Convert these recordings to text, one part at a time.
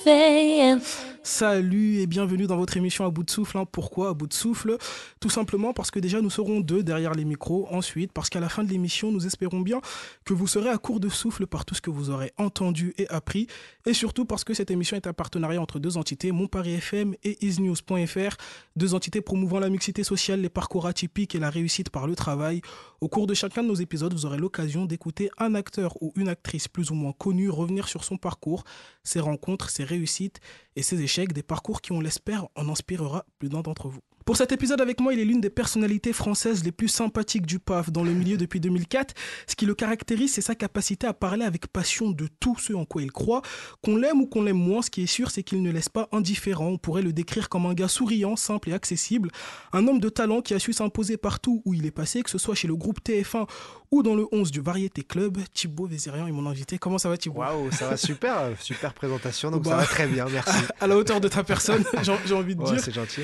fame. Salut et bienvenue dans votre émission À bout de souffle. Pourquoi À bout de souffle? Tout simplement parce que déjà nous serons deux derrière les micros. Ensuite, parce qu'à la fin de l'émission, nous espérons bien que vous serez à court de souffle par tout ce que vous aurez entendu et appris. Et surtout parce que cette émission est un partenariat entre deux entités, Mon Paris FM et isnews.fr. Deux entités promouvant la mixité sociale, les parcours atypiques et la réussite par le travail. Au cours de chacun de nos épisodes, vous aurez l'occasion d'écouter un acteur ou une actrice plus ou moins connue revenir sur son parcours, ses rencontres, ses réussites et ses échecs, des parcours qui, on l'espère, en inspirera plus d'un d'entre vous. Pour cet épisode avec moi, il est l'une des personnalités françaises les plus sympathiques du PAF dans le milieu depuis 2004. Ce qui le caractérise, c'est sa capacité à parler avec passion de tout ce en quoi il croit. Qu'on l'aime ou qu'on l'aime moins, ce qui est sûr, c'est qu'il ne laisse pas indifférent. On pourrait le décrire comme un gars souriant, simple et accessible. Un homme de talent qui a su s'imposer partout où il est passé, que ce soit chez le groupe TF1 ou dans le 11 du Variété Club. Thibaut Vézérian est mon invité. Comment ça va, Thibaut? Waouh, ça va super, super présentation, donc ça va très bien, merci. À la hauteur de ta personne, j'ai envie de dire. C'est gentil.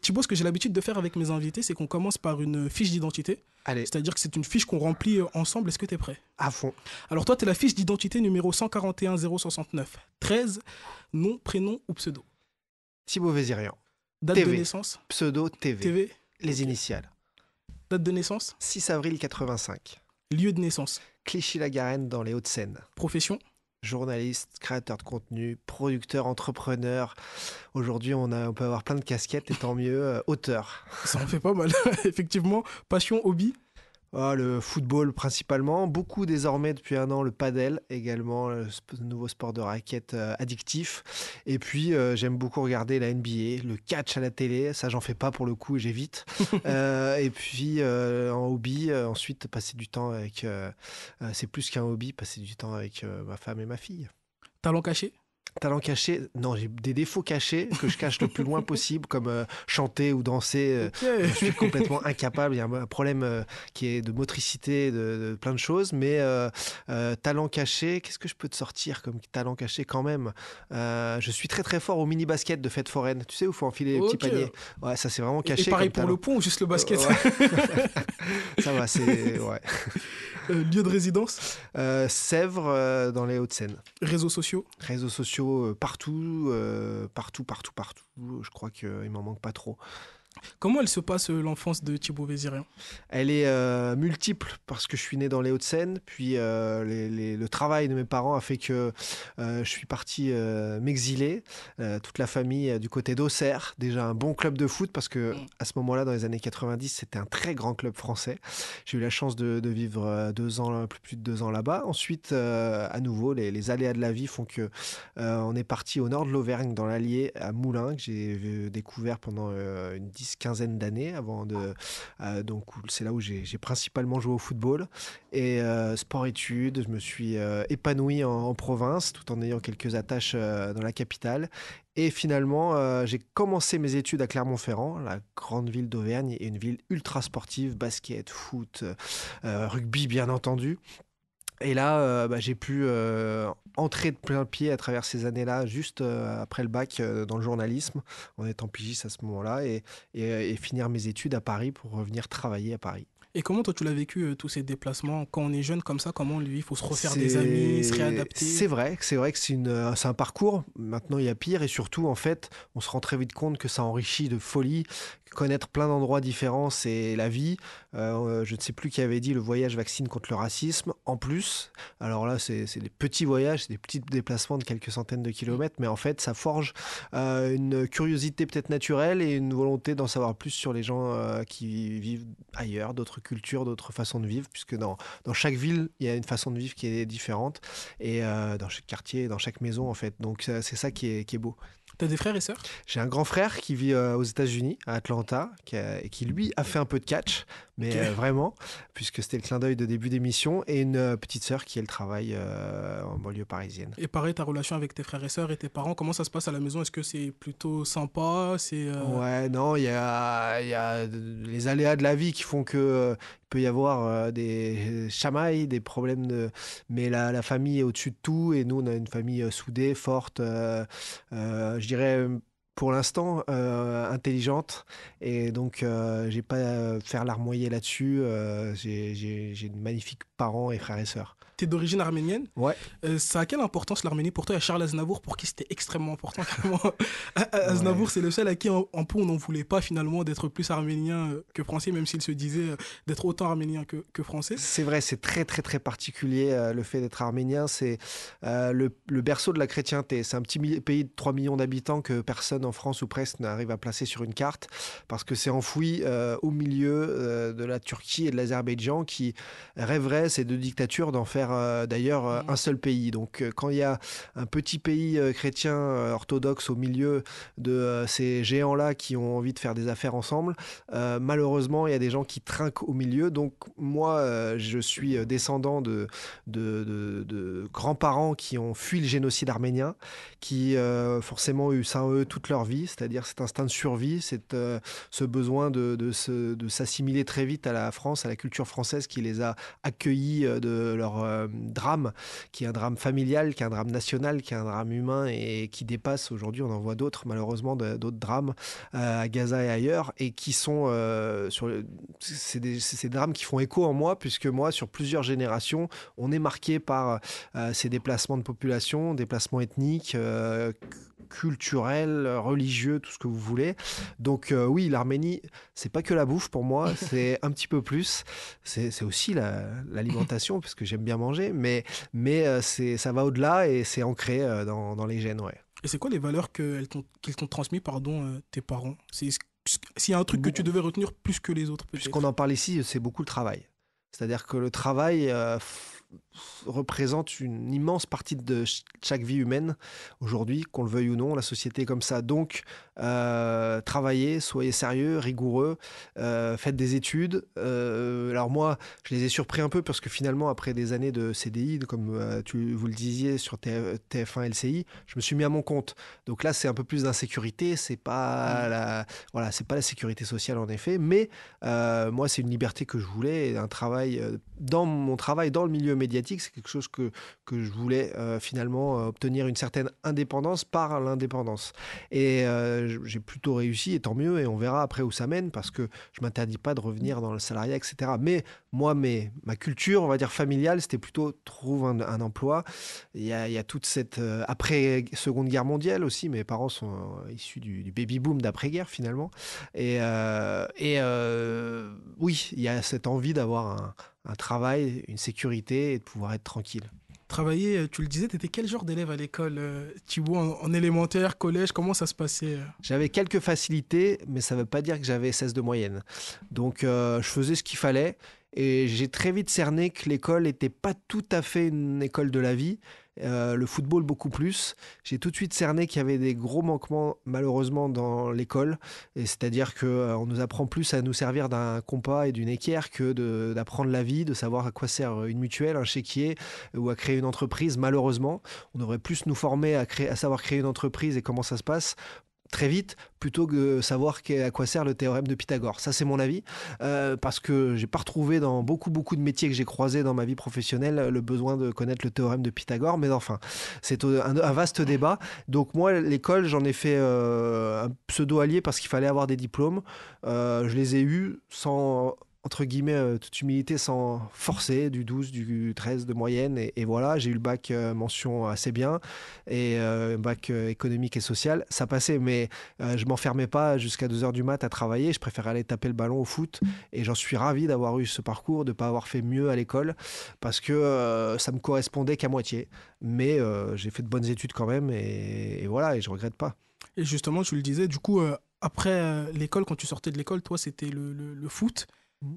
Thibaut, ce que j'ai l'habitude de faire avec mes invités, c'est qu'on commence par une fiche d'identité. Allez. C'est-à-dire que c'est une fiche qu'on remplit ensemble. Est-ce que tu es prêt? À fond. Alors toi, tu es la fiche d'identité numéro 141 069 13, nom, prénom ou pseudo? Thibaut Vézérian. Date TV. de naissance? Pseudo TV. TV. Les Ok. initiales. Date de naissance? 6 avril 85. Lieu de naissance? Clichy-la-Garenne dans les Hauts-de-Seine. Profession? Journaliste, créateur de contenu, producteur, entrepreneur. Aujourd'hui, on peut avoir plein de casquettes et tant mieux, auteur. Ça en fait pas mal, effectivement. Passion, hobby? Le football principalement, beaucoup désormais depuis un an le padel également, le nouveau sport de raquette addictif. Et puis j'aime beaucoup regarder la NBA, le catch à la télé, ça j'en fais pas pour le coup, j'évite. Et puis en hobby, ensuite passer du temps avec, c'est plus qu'un hobby, passer du temps avec ma femme et ma fille. Talent caché? Talent caché, non, j'ai des défauts cachés que je cache le plus loin possible, comme chanter ou danser. Ok. Je suis complètement incapable. Il y a un problème qui est de motricité, de plein de choses. Mais talent caché, qu'est-ce que je peux te sortir comme talent caché quand même? Je suis très très fort au mini basket de fête foraine. Tu sais où il faut enfiler les petits Ok. paniers. Ouais, ça c'est vraiment caché. Et pareil comme pour le talent. pont ou juste le basket? Ouais. Ça va, c'est ouais. Lieu de résidence? Sèvres dans les Hauts-de-Seine. Réseaux sociaux? Réseaux sociaux partout, partout. Je crois qu'il m'en manque pas trop. Comment elle se passe l'enfance de Thibaut Vézérian? Elle est multiple parce que je suis né dans les Hauts-de-Seine, puis le travail de mes parents a fait que je suis parti m'exiler. Toute la famille du côté d'Auxerre, déjà un bon club de foot parce que à ce moment-là, dans les années 90, c'était un très grand club français. J'ai eu la chance de vivre un peu plus de 2 ans là-bas. Ensuite, à nouveau, les aléas de la vie font que on est parti au nord de l'Auvergne, dans l'Allier, à Moulins, que j'ai découvert pendant une quinzaine d'années avant donc c'est là où j'ai principalement joué au football et sport-études. Je me suis épanoui en province tout en ayant quelques attaches dans la capitale. Et finalement, j'ai commencé mes études à Clermont-Ferrand, la grande ville d'Auvergne, et une ville ultra sportive, basket, foot, rugby bien entendu. Et là, j'ai pu entrer de plein pied à travers ces années-là, juste après le bac dans le journalisme, en étant pigiste à ce moment-là, et finir mes études à Paris pour revenir travailler à Paris. Et comment toi tu l'as vécu tous ces déplacements? Quand on est jeune comme ça, comment lui, il faut se refaire des amis, se réadapter? C'est vrai que c'est un parcours. Maintenant, il y a pire, et surtout, en fait, on se rend très vite compte que ça enrichit de folie. Connaître plein d'endroits différents, c'est la vie. Je ne sais plus qui avait dit le voyage vaccine contre le racisme. En plus, alors là, c'est des petits voyages, c'est des petits déplacements de quelques centaines de kilomètres, mais en fait, ça forge une curiosité peut-être naturelle et une volonté d'en savoir plus sur les gens qui vivent ailleurs, d'autres cultures, d'autres façons de vivre, puisque dans chaque ville, il y a une façon de vivre qui est différente, et dans chaque quartier, dans chaque maison, en fait. Donc, c'est ça qui est beau. T'as des frères et sœurs? J'ai un grand frère qui vit aux États-Unis, à Atlanta, et qui lui a fait un peu de catch, mais Ok. vraiment, puisque c'était le clin d'œil de début d'émission, et une petite sœur qui, elle, travaille en banlieue parisienne. Et pareil, ta relation avec tes frères et sœurs et tes parents, comment ça se passe à la maison? Est-ce que c'est plutôt sympa? Ouais, non, il y a les aléas de la vie qui font que il peut y avoir des chamailles, des problèmes mais la famille est au-dessus de tout, et nous, on a une famille soudée, forte, je dirais pour l'instant intelligente, et donc j'ai pas à faire larmoyer là-dessus. J'ai de magnifiques parents et frères et sœurs. T'es d'origine arménienne. Ouais. Ça a quelle importance l'Arménie pour toi? Il y a Charles Aznavour pour qui c'était extrêmement important. Carrément. Aznavour, Ouais. c'est le seul à qui un peu on n'en voulait pas finalement d'être plus arménien que français, même s'il se disait d'être autant arménien que français. C'est vrai, c'est très très très particulier le fait d'être arménien. C'est le berceau de la chrétienté. C'est un petit pays de 3 millions d'habitants que personne en France ou presque n'arrive à placer sur une carte parce que c'est enfoui au milieu de la Turquie et de l'Azerbaïdjan qui rêveraient, ces deux dictatures, d'en faire d'ailleurs un seul pays. Donc quand il y a un petit pays chrétien orthodoxe au milieu de ces géants-là qui ont envie de faire des affaires ensemble, malheureusement, il y a des gens qui trinquent au milieu. Donc moi, je suis descendant de grands-parents qui ont fui le génocide arménien, qui forcément ont eu ça en eux toute leur vie, c'est-à-dire cet instinct de survie, ce besoin de s'assimiler très vite à la France, à la culture française qui les a accueillis de leur drame, qui est un drame familial, qui est un drame national, qui est un drame humain et qui dépasse aujourd'hui, on en voit d'autres malheureusement, d'autres drames à Gaza et ailleurs, et qui sont c'est des drames qui font écho en moi, puisque moi, sur plusieurs générations, on est marqué par ces déplacements de population, déplacements ethniques, culturels, religieux, tout ce que vous voulez. Donc oui, l'Arménie, c'est pas que la bouffe pour moi, c'est un petit peu plus. C'est aussi l'alimentation, parce que j'aime bien manger, mais ça va au-delà et c'est ancré dans les gènes, ouais. Et c'est quoi les valeurs qu'ils t'ont transmis, tes parents? S'il y a un truc que tu devais retenir plus que les autres, peut-être. Puisqu'on en parle ici, c'est beaucoup le travail. C'est-à-dire que le travail représente une immense partie de chaque vie humaine aujourd'hui, qu'on le veuille ou non, la société est comme ça. Donc, travaillez, soyez sérieux, rigoureux, faites des études. Alors moi, je les ai surpris un peu parce que finalement, après des années de CDI, comme vous le disiez sur TF1 LCI, je me suis mis à mon compte. Donc là, c'est un peu plus d'insécurité. C'est pas c'est pas la sécurité sociale en effet, mais moi, c'est une liberté que je voulais, et un travail dans mon travail, dans le milieu médiatique, c'est quelque chose que je voulais finalement obtenir une certaine indépendance par l'indépendance. Et j'ai plutôt réussi, et tant mieux, et on verra après où ça mène, parce que je ne m'interdis pas de revenir dans le salariat, etc. Mais moi, ma culture, on va dire familiale, c'était plutôt trouve un emploi. Il y a toute cette... après Seconde Guerre mondiale aussi, mes parents sont issus du baby-boom d'après-guerre finalement. Et oui, il y a cette envie d'avoir un travail, une sécurité et de pouvoir être tranquille. Travailler, tu le disais, tu étais quel genre d'élève à l'école Thibaut, en élémentaire, collège, comment ça se passait J'avais quelques facilités, mais ça ne veut pas dire que j'avais 16 de moyenne. Donc, je faisais ce qu'il fallait. Et j'ai très vite cerné que l'école n'était pas tout à fait une école de la vie. Le football beaucoup plus. J'ai tout de suite cerné qu'il y avait des gros manquements malheureusement dans l'école, et c'est-à-dire qu'on nous apprend plus à nous servir d'un compas et d'une équerre que d'apprendre la vie, de savoir à quoi sert une mutuelle, un chéquier ou à créer une entreprise. Malheureusement, on devrait plus nous former à savoir créer une entreprise et comment ça se passe très vite, plutôt que de savoir à quoi sert le théorème de Pythagore. Ça, c'est mon avis, parce que j'ai pas retrouvé dans beaucoup de métiers que j'ai croisés dans ma vie professionnelle le besoin de connaître le théorème de Pythagore, mais enfin, c'est un vaste débat. Donc moi, l'école, j'en ai fait un pseudo-allié parce qu'il fallait avoir des diplômes. Je les ai eus sans... entre guillemets, toute humilité, sans forcer, du 12, du 13 de moyenne. Et voilà, j'ai eu le bac mention assez bien, et bac économique et social. Ça passait, mais je m'enfermais pas jusqu'à 2h du mat à travailler. Je préférais aller taper le ballon au foot. Et j'en suis ravi d'avoir eu ce parcours, de ne pas avoir fait mieux à l'école, parce que ça me correspondait qu'à moitié. Mais j'ai fait de bonnes études quand même, et voilà, et je regrette pas. Et justement, tu le disais, du coup, après l'école, quand tu sortais de l'école, toi, c'était le foot.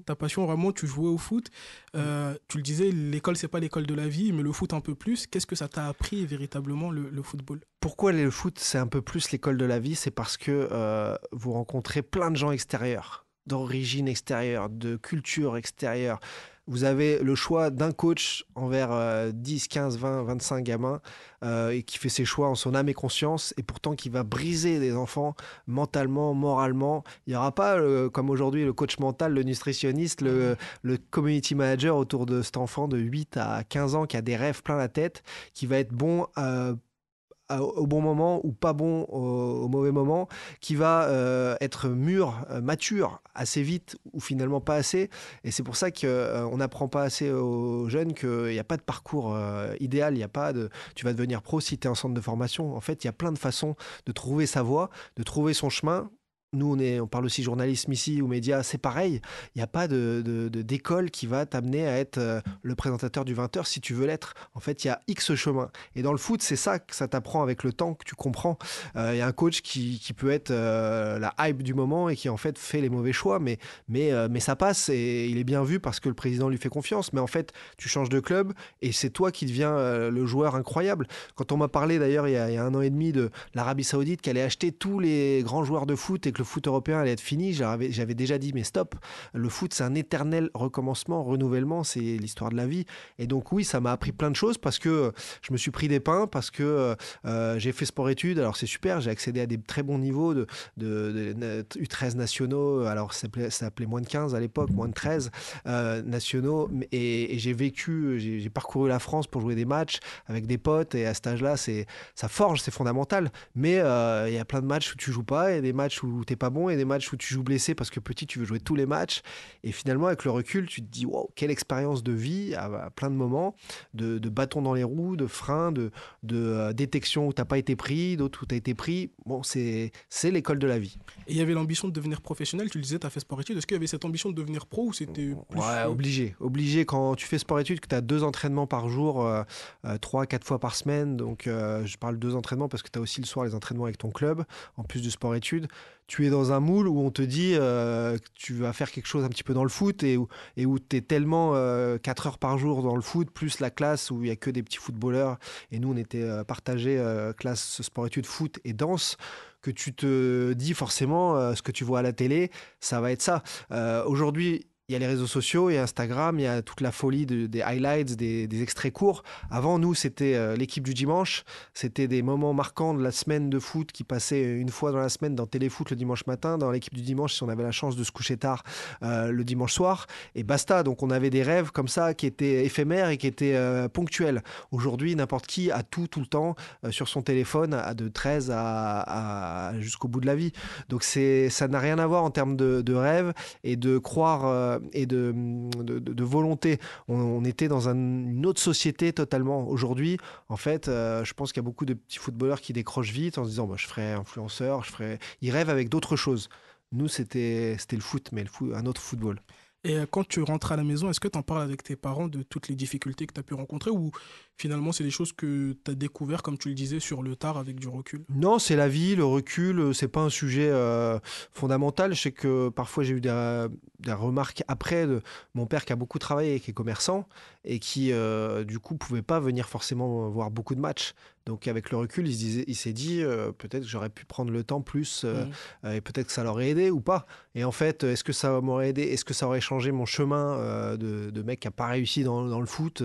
Ta passion, vraiment, tu jouais au foot. Tu le disais, l'école, c'est pas l'école de la vie, mais le foot un peu plus. Qu'est-ce que ça t'a appris véritablement, le football? Pourquoi le foot, c'est un peu plus l'école de la vie? C'est parce que vous rencontrez plein de gens extérieurs, d'origine extérieure, de culture extérieure. Vous avez le choix d'un coach envers 10, 15, 20, 25 gamins et qui fait ses choix en son âme et conscience, et pourtant qui va briser des enfants mentalement, moralement. Il n'y aura pas, comme aujourd'hui, le coach mental, le nutritionniste, le community manager autour de cet enfant de 8 à 15 ans qui a des rêves plein la tête, qui va être bon au bon moment ou pas bon au mauvais moment, qui va être mûr, mature assez vite ou finalement pas assez. Et c'est pour ça qu'on n'apprend pas assez aux jeunes qu'il n'y a pas de parcours idéal, il y a pas de tu vas devenir pro si tu es en centre de formation. En fait, il y a plein de façons de trouver sa voie, de trouver son chemin. Nous, on parle aussi journalisme ici ou médias, c'est pareil. Il n'y a pas d'école qui va t'amener à être le présentateur du 20h si tu veux l'être. En fait, il y a X chemins. Et dans le foot, c'est ça que ça t'apprend avec le temps, que tu comprends. Il y a un coach qui peut être la hype du moment et qui en fait fait les mauvais choix, mais ça passe et il est bien vu parce que le président lui fait confiance. Mais en fait, tu changes de club et c'est toi qui deviens le joueur incroyable. Quand on m'a parlé d'ailleurs il y a 1 an et demi de l'Arabie Saoudite qui allait acheter tous les grands joueurs de foot et que le foot européen allait être fini, j'avais déjà dit mais stop, le foot c'est un éternel recommencement, renouvellement, c'est l'histoire de la vie. Et donc oui, ça m'a appris plein de choses parce que je me suis pris des pains, parce que j'ai fait sport-études, alors c'est super, j'ai accédé à des très bons niveaux de U13 nationaux, alors ça s'appelait moins de 15 à l'époque, moins de 13 nationaux, et j'ai parcouru la France pour jouer des matchs avec des potes, et à cet âge-là, ça forge, c'est fondamental. Mais il y a plein de matchs où tu joues pas, et des matchs où t'es pas bon, et des matchs où tu joues blessé parce que petit, tu veux jouer tous les matchs. Et finalement, avec le recul, tu te dis, wow, quelle expérience de vie à plein de moments, de bâtons dans les roues, de freins, de détection où t'as pas été pris, d'autres où t'as été pris. Bon, c'est l'école de la vie. Et il y avait l'ambition de devenir professionnel, tu le disais, tu as fait sport-études. Est-ce qu'il y avait cette ambition de devenir pro ou c'était plus... Ouais, obligé. Quand tu fais sport-études, que tu as 2 entraînements par jour, 3-4 fois par semaine, donc je parle 2 entraînements parce que tu as aussi le soir les entraînements avec ton club, en plus du sport-études, tu es dans un moule où on te dit que tu vas faire quelque chose un petit peu dans le foot et où tu es tellement 4 heures par jour dans le foot, plus la classe où il n'y a que des petits footballeurs, et nous on était partagés classe sport-études, foot et danse, que tu te dis forcément ce que tu vois à la télé, ça va être ça. Aujourd'hui, il y a les réseaux sociaux, il y a Instagram, il y a toute la folie des highlights, des extraits courts. Avant, nous, c'était l'équipe du dimanche. C'était des moments marquants de la semaine de foot qui passaient une fois dans la semaine dans Téléfoot le dimanche matin, dans l'équipe du dimanche si on avait la chance de se coucher tard le dimanche soir. Et basta. Donc, on avait des rêves comme ça qui étaient éphémères et qui étaient ponctuels. Aujourd'hui, n'importe qui a tout le temps sur son téléphone, de 13 jusqu'au bout de la vie. Donc, ça n'a rien à voir en termes de rêve et de croire... et de volonté. On était dans une autre société totalement. Aujourd'hui, en fait, je pense qu'il y a beaucoup de petits footballeurs qui décrochent vite en se disant je ferai influenceur, ils rêvent avec d'autres choses. Nous, c'était le foot, mais un autre football. Et quand tu rentres à la maison, est-ce que tu en parles avec tes parents de toutes les difficultés que tu as pu rencontrer ou finalement c'est des choses que tu as découvert, comme tu le disais, sur le tard avec du recul? Non, c'est la vie, le recul, c'est pas un sujet fondamental. Je sais que parfois j'ai eu des remarques après de mon père qui a beaucoup travaillé, qui est commerçant et qui du coup pouvait pas venir forcément voir beaucoup de matchs. Donc avec le recul, il s'est dit peut-être que j'aurais pu prendre le temps plus et peut-être que ça l'aurait aidé ou pas. Et en fait, est-ce que ça m'aurait aidé? Est-ce que ça aurait changé mon chemin de mec qui n'a pas réussi dans le foot?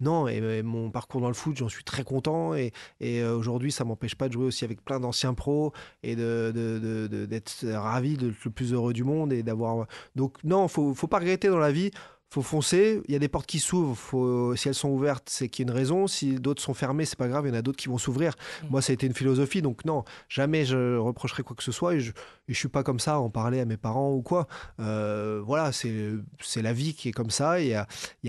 Non, et mon parcours dans le foot, j'en suis très content. Et aujourd'hui, ça ne m'empêche pas de jouer aussi avec plein d'anciens pros et d'être ravi, d'être le plus heureux du monde. Et d'avoir... Donc non, faut pas regretter dans la vie. Faut foncer, il y a des portes qui s'ouvrent, si elles sont ouvertes, c'est qu'il y a une raison, si d'autres sont fermées, c'est pas grave, il y en a d'autres qui vont s'ouvrir. Moi, ça a été une philosophie, donc non, jamais je reprocherai quoi que ce soit, et je suis pas comme ça à en parler à mes parents ou quoi. Voilà, c'est la vie qui est comme ça, il y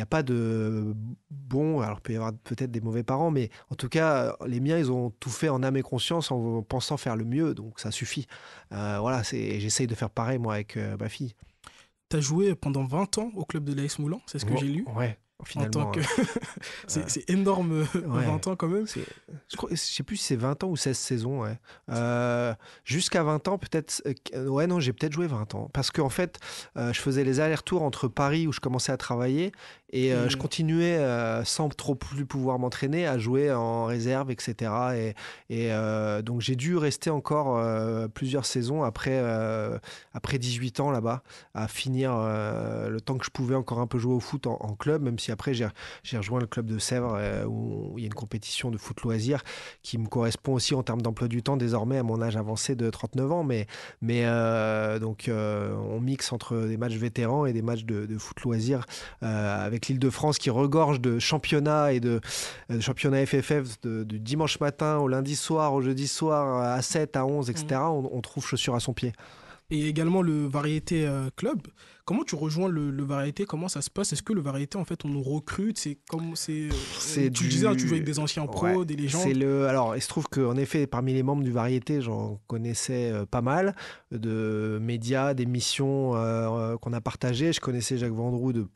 a pas de bon, alors il peut y avoir peut-être des mauvais parents, mais en tout cas, les miens, ils ont tout fait en âme et conscience, en pensant faire le mieux, donc ça suffit. Voilà, j'essaye de faire pareil, moi, avec ma fille. Tu as joué pendant 20 ans au club de l'AS Moulins, c'est ce que j'ai lu. Ouais, En tant finalement. que... c'est énorme, Ouais. 20 ans quand même. Je sais plus si c'est 20 ans ou 16 saisons. Ouais. Jusqu'à 20 ans, peut-être. Ouais, non, j'ai peut-être joué 20 ans. Parce qu'en fait, je faisais les allers-retours entre Paris, où je commençais à travailler, et je continuais, sans trop plus pouvoir m'entraîner, à jouer en réserve, etc. Et donc, j'ai dû rester encore plusieurs saisons après 18 ans là-bas, à finir le temps que je pouvais encore un peu jouer au foot en club, même si après, j'ai rejoint le club de Sèvres où il y a une compétition de foot loisir qui me correspond aussi en termes d'emploi du temps désormais à mon âge avancé de 39 ans. Donc, on mixe entre des matchs vétérans et des matchs de foot loisir avec l'Île-de-France qui regorge de championnats et de championnats FFF du dimanche matin au lundi soir, au jeudi soir à 7, à 11, etc. On trouve chaussures à son pied. Et également le Variété Club. Comment tu rejoins le Variété? Comment ça se passe? Est-ce que le Variété, en fait, on nous recrute? Tu le disais, hein, tu joues avec des anciens pros, Ouais, des légendes. Alors, il se trouve qu'en effet, parmi les membres du Variété, j'en connaissais pas mal de médias, d'émissions qu'on a partagées. Je connaissais Jacques Vendroux de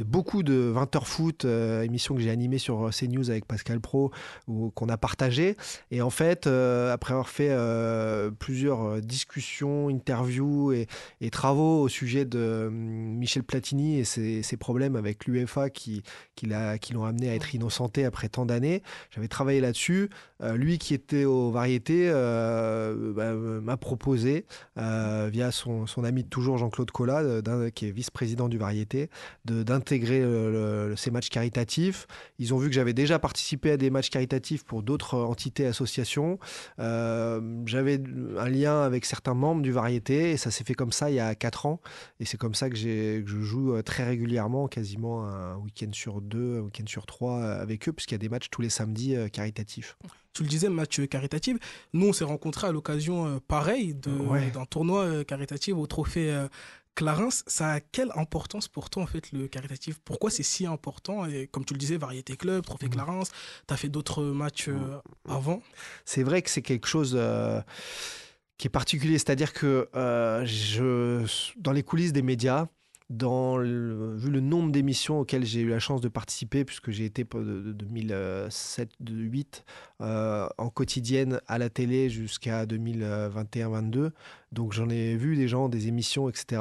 beaucoup de 20h foot, émissions que j'ai animées sur CNews avec Pascal Pro, qu'on a partagées. Et en fait, après avoir fait plusieurs discussions, interviews et travaux au sujet de Michel Platini et ses problèmes avec l'UEFA qui l'ont amené à être innocenté après tant d'années. J'avais travaillé là-dessus. Lui qui était au Variété m'a proposé, via son ami de toujours Jean-Claude Collat, qui est vice-président du Variété, d'intégrer ces matchs caritatifs. Ils ont vu que j'avais déjà participé à des matchs caritatifs pour d'autres entités, associations. J'avais un lien avec certains membres du Variété et ça s'est fait comme ça il y a 4 ans. Et c'est comme ça que je joue très régulièrement, quasiment un week-end sur 2, un week-end sur 3 avec eux, puisqu'il y a des matchs tous les samedis caritatifs. Tu le disais, match caritatif. Nous, on s'est rencontrés à l'occasion pareil Ouais. d'un tournoi caritatif au trophée Clarence. Ça a quelle importance pour toi, en fait, le caritatif? Pourquoi c'est si important? Et comme tu le disais, Variété Club, trophée Clarence, tu as fait d'autres matchs avant. C'est vrai que c'est quelque chose qui est particulier, c'est-à-dire que dans les coulisses des médias, vu le nombre d'émissions auxquelles j'ai eu la chance de participer, puisque j'ai été de 2007-2008 en quotidienne à la télé jusqu'à 2021-22, donc j'en ai vu des gens, des émissions, etc.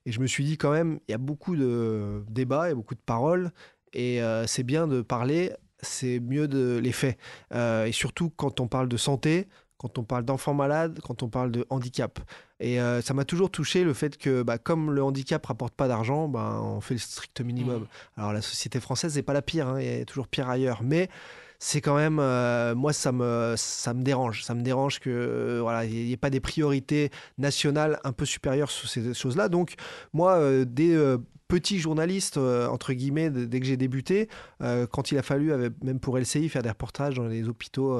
Et je me suis dit quand même, il y a beaucoup de débats, il y a beaucoup de paroles, et c'est bien de parler, c'est mieux de les faits. Et surtout quand on parle de santé, quand on parle d'enfants malades, quand on parle de handicap. Et ça m'a toujours touché le fait que, comme le handicap rapporte pas d'argent, on fait le strict minimum. Alors la société française n'est pas la pire, hein, il y a toujours pire ailleurs, mais c'est quand même, moi ça me dérange. Ça me dérange que voilà, il n'y ait pas des priorités nationales un peu supérieures sur ces choses-là. Donc moi, dès petit journaliste, entre guillemets, dès que j'ai débuté, quand il a fallu, même pour LCI, faire des reportages dans les hôpitaux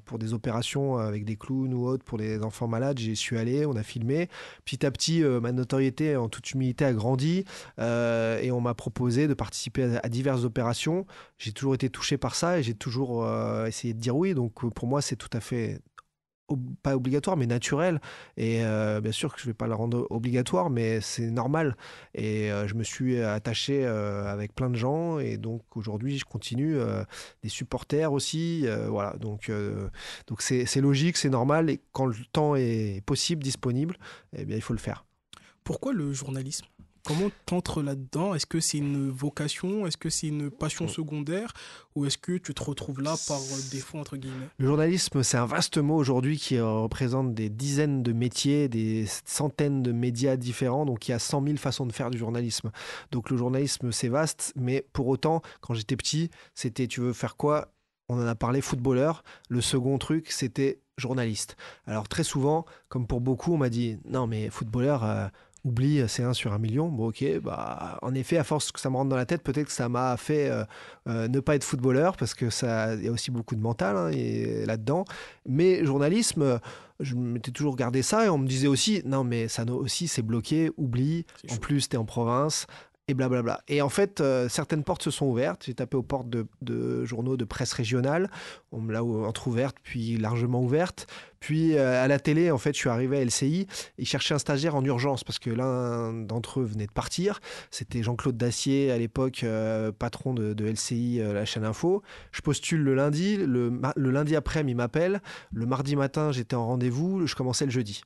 pour des opérations avec des clowns ou autres pour les enfants malades, j'y suis allé, on a filmé. Petit à petit, ma notoriété, en toute humilité, a grandi et on m'a proposé de participer à diverses opérations. J'ai toujours été touché par ça et j'ai toujours essayé de dire oui. Donc pour moi, c'est tout à fait pas obligatoire, mais naturel. Et bien sûr que je ne vais pas le rendre obligatoire, mais c'est normal. Et je me suis attaché avec plein de gens. Et donc aujourd'hui, je continue. Des supporters aussi. Voilà. Donc c'est logique, c'est normal. Et quand le temps est possible, disponible, eh bien, il faut le faire. Pourquoi le journalisme? Comment t'entres là-dedans? Est-ce que c'est une vocation? Est-ce que c'est une passion secondaire? Ou est-ce que tu te retrouves là par défaut, entre guillemets? Le journalisme, c'est un vaste mot aujourd'hui qui représente des dizaines de métiers, des centaines de médias différents. Donc, il y a 100 000 façons de faire du journalisme. Donc, le journalisme, c'est vaste. Mais pour autant, quand j'étais petit, c'était tu veux faire quoi? On en a parlé, footballeur. Le second truc, c'était journaliste. Alors, très souvent, comme pour beaucoup, on m'a dit non, mais footballeur. Oublie, c'est 1 sur 1 million. Bon, ok, en effet, à force que ça me rentre dans la tête, peut-être que ça m'a fait ne pas être footballeur parce que il y a aussi beaucoup de mental là-dedans. Mais journalisme, je m'étais toujours regardé ça et on me disait aussi, non, mais ça aussi, c'est bloqué, oublie. En plus, t'es en province. Et blablabla. Et en fait, certaines portes se sont ouvertes. J'ai tapé aux portes de journaux de presse régionale. On me l'a entrouverte, puis largement ouverte. Puis à la télé, en fait, je suis arrivé à LCI. Ils cherchaient un stagiaire en urgence parce que l'un d'entre eux venait de partir. C'était Jean-Claude Dacier, à l'époque, patron de LCI, la chaîne Info. Je postule le lundi. Le lundi après-midi, il m'appelle. Le mardi matin, j'étais en rendez-vous. Je commençais le jeudi.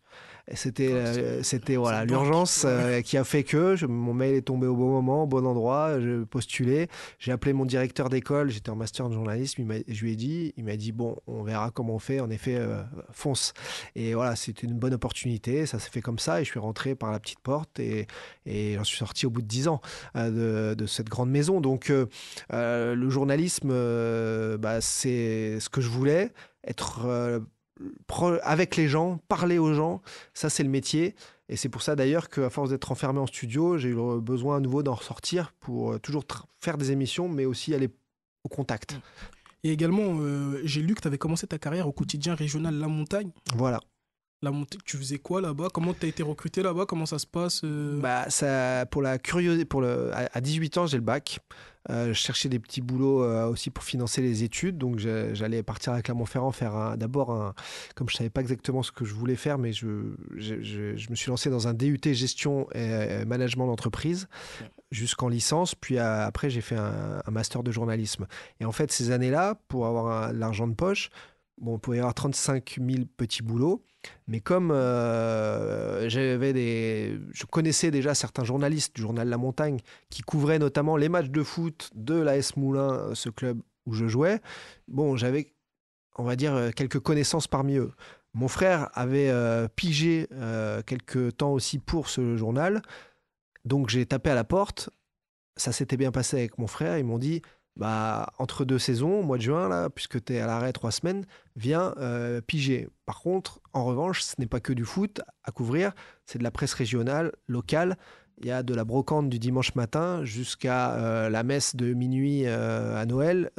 Et c'était voilà, l'urgence qui a fait que mon mail est tombé au bon moment, au bon endroit. Je postulais. J'ai appelé mon directeur d'école. J'étais en master de journalisme. Je lui ai dit, il m'a dit bon, on verra comment on fait. En effet, fonce. Et voilà, c'était une bonne opportunité, ça s'est fait comme ça et je suis rentré par la petite porte et j'en suis sorti au bout de 10 ans de cette grande maison. Donc le journalisme, c'est ce que je voulais, être avec les gens, parler aux gens, ça c'est le métier. Et c'est pour ça d'ailleurs qu'à force d'être enfermé en studio, j'ai eu besoin à nouveau d'en ressortir pour toujours faire des émissions, mais aussi aller au contact. Et également, j'ai lu que tu avais commencé ta carrière au quotidien régional La Montagne. Voilà. Tu faisais quoi là-bas? Comment tu as été recruté là-bas? Comment ça se passe? Pour la curiosité, à 18 ans, j'ai le bac. Je cherchais des petits boulots aussi pour financer les études. Donc, j'allais partir à Clermont-Ferrand faire comme je ne savais pas exactement ce que je voulais faire, mais je me suis lancé dans un DUT gestion et management d'entreprise jusqu'en licence. Puis après, j'ai fait un master de journalisme. Et en fait, ces années-là, pour avoir l'argent de poche, on pouvait y avoir 35 000 petits boulots. Mais comme je connaissais déjà certains journalistes du journal La Montagne qui couvraient notamment les matchs de foot de l'AS Moulins, ce club où je jouais, j'avais, on va dire, quelques connaissances parmi eux. Mon frère avait pigé quelques temps aussi pour ce journal, donc j'ai tapé à la porte. Ça s'était bien passé avec mon frère. Ils m'ont dit, entre deux saisons, au mois de juin, là, puisque tu es à l'arrêt 3 semaines, viens piger. Par contre, en revanche, ce n'est pas que du foot à couvrir, c'est de la presse régionale, locale. Il y a de la brocante du dimanche matin jusqu'à la messe de minuit à Noël,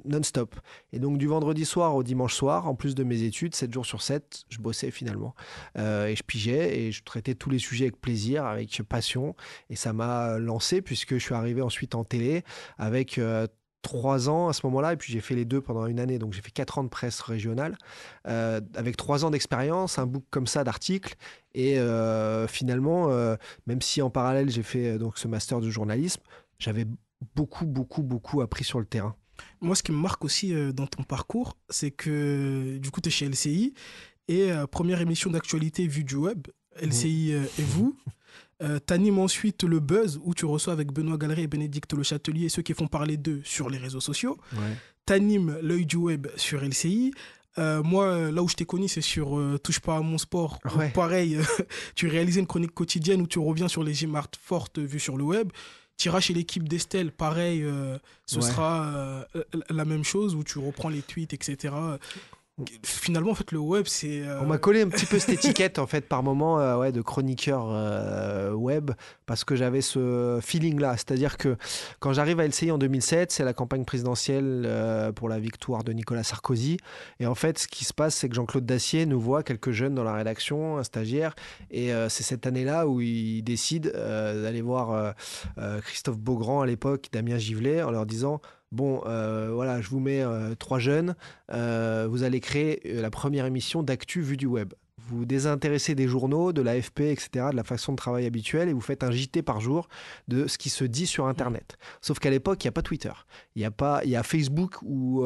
non-stop. Et donc du vendredi soir au dimanche soir, en plus de mes études, 7 jours sur 7, je bossais finalement. Et je pigeais et je traitais tous les sujets avec plaisir, avec passion. Et ça m'a lancé puisque je suis arrivé ensuite en télé avec 3 ans à ce moment-là, et puis j'ai fait les deux pendant une année, donc j'ai fait 4 ans de presse régionale, avec 3 ans d'expérience, un book comme ça d'articles, et finalement, même si en parallèle j'ai fait donc ce master de journalisme, j'avais beaucoup appris sur le terrain. Moi, ce qui me marque aussi dans ton parcours, c'est que du coup, tu es chez LCI, et première émission d'actualité vue du web, LCI et vous. T'animes ensuite le Buzz où tu reçois avec Benoît Gallery et Bénédicte Le Châtelier ceux qui font parler d'eux sur les réseaux sociaux. Ouais. T'animes l'œil du web sur LCI. Moi, là où je t'ai connu, c'est sur Touche pas à mon sport. Ouais. Pareil, tu réalisais une chronique quotidienne où tu reviens sur les images fortes vues sur le web. Tu iras chez l'équipe d'Estelle, pareil, ce sera la même chose où tu reprends les tweets, etc. Finalement, en fait, le web, c'est... On m'a collé un petit peu cette étiquette, en fait, par moment, de chroniqueur web, parce que j'avais ce feeling-là. C'est-à-dire que quand j'arrive à LCI en 2007, c'est la campagne présidentielle pour la victoire de Nicolas Sarkozy. Et en fait, ce qui se passe, c'est que Jean-Claude Dacier nous voit quelques jeunes dans la rédaction, un stagiaire, et c'est cette année-là où il décide d'aller voir Christophe Beaugrand à l'époque, Damien Givlet, en leur disant... Bon, voilà, je vous mets 3 jeunes. Vous allez créer la première émission d'actu vue du web. Vous désintéressez des journaux, de l'AFP, etc., de la façon de travail habituelle, et vous faites un JT par jour de ce qui se dit sur Internet. Sauf qu'à l'époque, il n'y a pas Twitter. Il y a Facebook où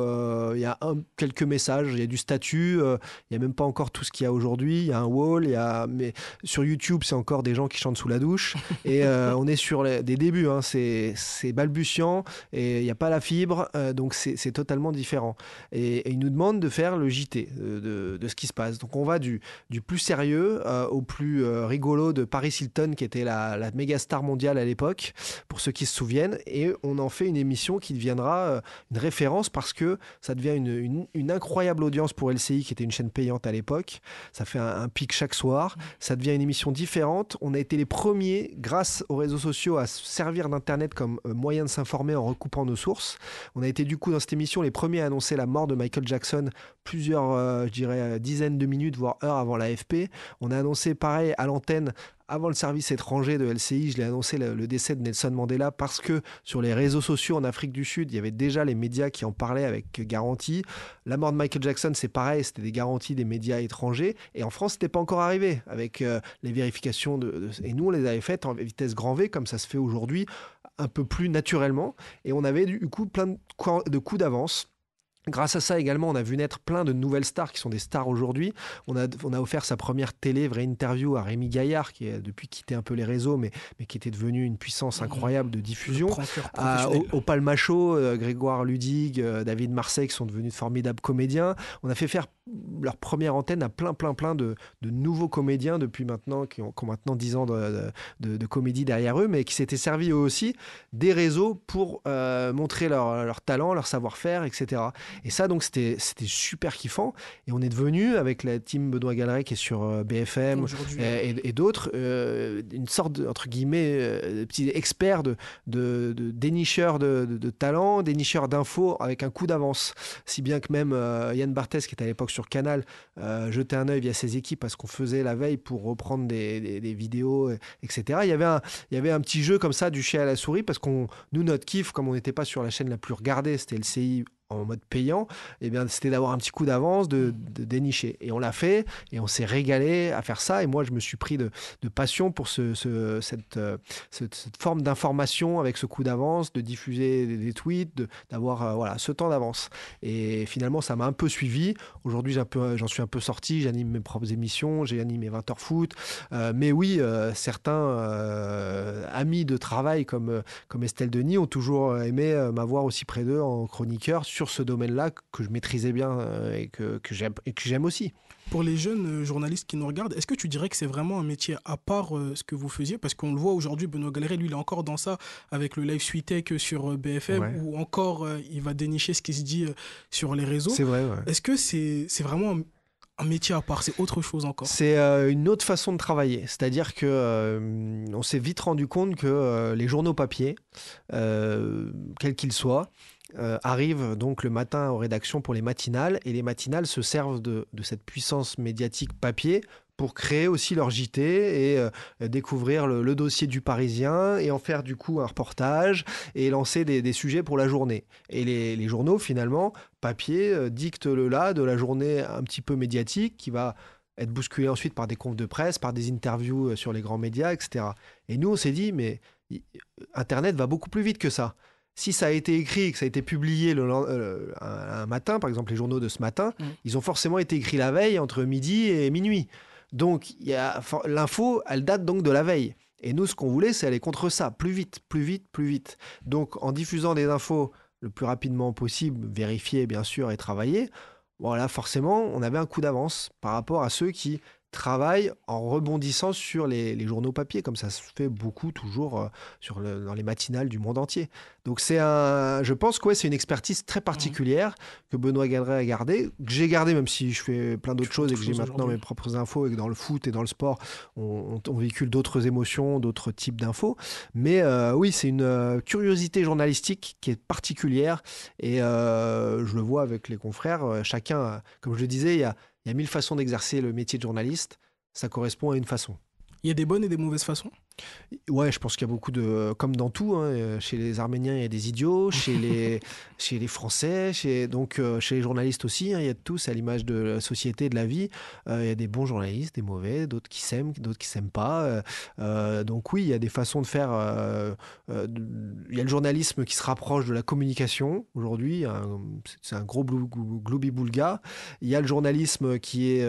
il y a quelques messages, il y a du statut, il n'y a même pas encore tout ce qu'il y a aujourd'hui. Il y a un wall, mais sur YouTube, c'est encore des gens qui chantent sous la douche. Et on est sur des débuts, hein, c'est balbutiant, et il n'y a pas la fibre, donc c'est totalement différent. Et ils nous demandent de faire le JT de ce qui se passe. Donc on va du plus sérieux au plus rigolo de Paris Hilton, qui était la méga star mondiale à l'époque, pour ceux qui se souviennent, et on en fait une émission qui deviendra une référence parce que ça devient une incroyable audience pour LCI, qui était une chaîne payante à l'époque. Ça fait un pic chaque soir, ça devient une émission différente. On a été les premiers, grâce aux réseaux sociaux, à se servir d'Internet comme moyen de s'informer en recoupant nos sources. On a été du coup dans cette émission les premiers à annoncer la mort de Michael Jackson plusieurs, je dirais, dizaines de minutes, voire heures avant l'AFP. On a annoncé pareil à l'antenne avant le service étranger de LCI, je l'ai annoncé le décès de Nelson Mandela parce que sur les réseaux sociaux en Afrique du Sud, il y avait déjà les médias qui en parlaient avec garantie. La mort de Michael Jackson, c'est pareil, c'était des garanties des médias étrangers. Et en France, c'était pas encore arrivé avec les vérifications. Et nous, on les avait faites en vitesse grand V, comme ça se fait aujourd'hui, un peu plus naturellement. Et on avait du coup plein de coups d'avance. Grâce à ça également, on a vu naître plein de nouvelles stars qui sont des stars aujourd'hui. On a offert sa première télé, vraie interview à Rémi Gaillard, qui a depuis quitté un peu les réseaux, mais qui était devenu une puissance incroyable de diffusion. Au Palmacho, Grégoire Ludig, David Marseille, qui sont devenus de formidables comédiens. On a fait faire leur première antenne à plein de nouveaux comédiens depuis maintenant, qui ont maintenant 10 ans de comédie derrière eux, mais qui s'étaient servis eux aussi des réseaux pour montrer leur talent, leur savoir-faire, etc. Et ça, donc, c'était super kiffant. Et on est devenu, avec la team Benoît Galeret qui est sur BFM et d'autres, une sorte, entre guillemets, petit expert de dénicheurs de talent, dénicheurs d'infos avec un coup d'avance. Si bien que même Yann Barthès, qui était à l'époque sur Canal, jetait un œil via ses équipes à ce qu'on faisait la veille pour reprendre des vidéos, etc. Il y avait un petit jeu comme ça du chien à la souris, parce nous, notre kiff, comme on n'était pas sur la chaîne la plus regardée, c'était LCI en mode payant, eh bien, c'était d'avoir un petit coup d'avance, de dénicher. Et on l'a fait, et on s'est régalé à faire ça. Et moi, je me suis pris de passion pour cette forme d'information avec ce coup d'avance, de diffuser des tweets, d'avoir voilà, ce temps d'avance. Et finalement, ça m'a un peu suivi. Aujourd'hui, j'en suis un peu sorti, j'anime mes propres émissions, j'ai animé 20h foot. Mais oui, certains amis de travail comme Estelle Denis ont toujours aimé m'avoir aussi près d'eux en chroniqueur sur ce domaine-là que je maîtrisais bien et que j'aime aussi. Pour les jeunes journalistes qui nous regardent, est-ce que tu dirais que c'est vraiment un métier à part ce que vous faisiez? Parce qu'on le voit aujourd'hui, Benoît Galeret, lui, il est encore dans ça avec le live Suitech sur BFM, Ouais. ou encore il va dénicher ce qui se dit sur les réseaux. C'est vrai, ouais. Est-ce que c'est vraiment un métier à part? C'est autre chose encore? C'est une autre façon de travailler. C'est-à-dire que on s'est vite rendu compte que les journaux papier, quels qu'ils soient, arrivent donc le matin aux rédactions pour les matinales, et les matinales se servent de cette puissance médiatique papier pour créer aussi leur JT et découvrir le dossier du Parisien et en faire du coup un reportage et lancer des sujets pour la journée. Et les journaux, finalement, papier, dictent le là de la journée un petit peu médiatique qui va être bousculé ensuite par des confs de presse, par des interviews sur les grands médias, etc. Et nous, on s'est dit, mais Internet va beaucoup plus vite que ça. Si ça a été écrit, que ça a été publié un matin, par exemple les journaux de ce matin, ils ont forcément été écrits la veille entre midi et minuit. Donc l'info, elle date donc de la veille. Et nous, ce qu'on voulait, c'est aller contre ça, plus vite, plus vite, plus vite. Donc en diffusant des infos le plus rapidement possible, vérifiées bien sûr et travaillées, voilà, forcément, on avait un coup d'avance par rapport à ceux qui travaillent en rebondissant sur les journaux papier, comme ça se fait beaucoup toujours dans les matinales du monde entier. Donc je pense que c'est une expertise très particulière que Benoît Galeret a gardée, que j'ai gardée même si je fais plein d'autres choses et que j'ai maintenant mes propres infos, et que dans le foot et dans le sport, on véhicule d'autres émotions, d'autres types d'infos. Mais oui, c'est une curiosité journalistique qui est particulière, et je le vois avec les confrères, chacun, comme je le disais, il y a 1000 façons d'exercer le métier de journaliste. Ça correspond à une façon. Il y a des bonnes et des mauvaises façons? Ouais, je pense qu'il y a beaucoup comme dans tout, hein, chez les Arméniens, il y a des idiots, chez les Français, chez les journalistes aussi, hein, il y a de tout, c'est à l'image de la société, de la vie. Il y a des bons journalistes, des mauvais, d'autres qui s'aiment, d'autres qui s'aiment pas. Donc oui, il y a des façons de faire. Il y a le journalisme qui se rapproche de la communication aujourd'hui, c'est un gros gloubi-boulga. Il y a le journalisme qui est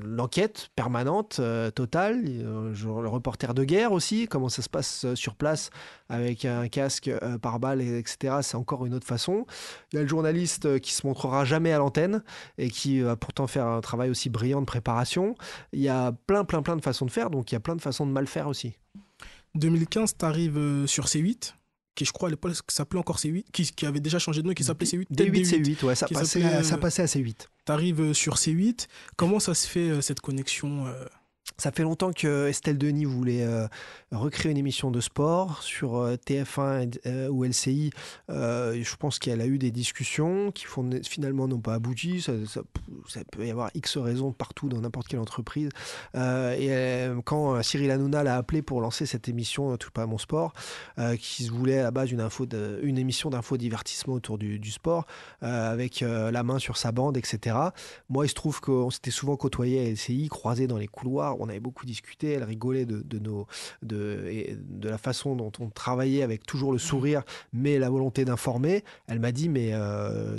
l'enquête permanente, totale, le reporter de guerre aussi, comment ça se passe sur place avec un casque par balle, etc. C'est encore une autre façon. Il y a le journaliste qui se montrera jamais à l'antenne et qui va pourtant faire un travail aussi brillant de préparation. Il y a plein de façons de faire, donc il y a plein de façons de mal faire aussi. 2015, tu arrives sur C8, qui je crois à l'époque s'appelait encore C8, qui avait déjà changé de nom, qui s'appelait C8. D8, C8, ouais, ça passait à C8. Tu arrives sur C8. Comment ça se fait cette connexion Ça fait longtemps que Estelle Denis voulait recréer une émission de sport sur TF1 ou LCI. Je pense qu'elle a eu des discussions qui finalement n'ont pas abouti. Ça peut y avoir X raisons partout dans n'importe quelle entreprise. Quand Cyril Hanouna l'a appelé pour lancer cette émission Tout pas mon sport, qui se voulait à la base une émission d'infodivertissement autour du sport, avec la main sur sa bande, etc. Moi, il se trouve qu'on s'était souvent côtoyés à LCI, croisés dans les couloirs. On avait beaucoup discuté, elle rigolait de la façon dont on travaillait avec toujours le sourire, mais la volonté d'informer. Elle m'a dit, mais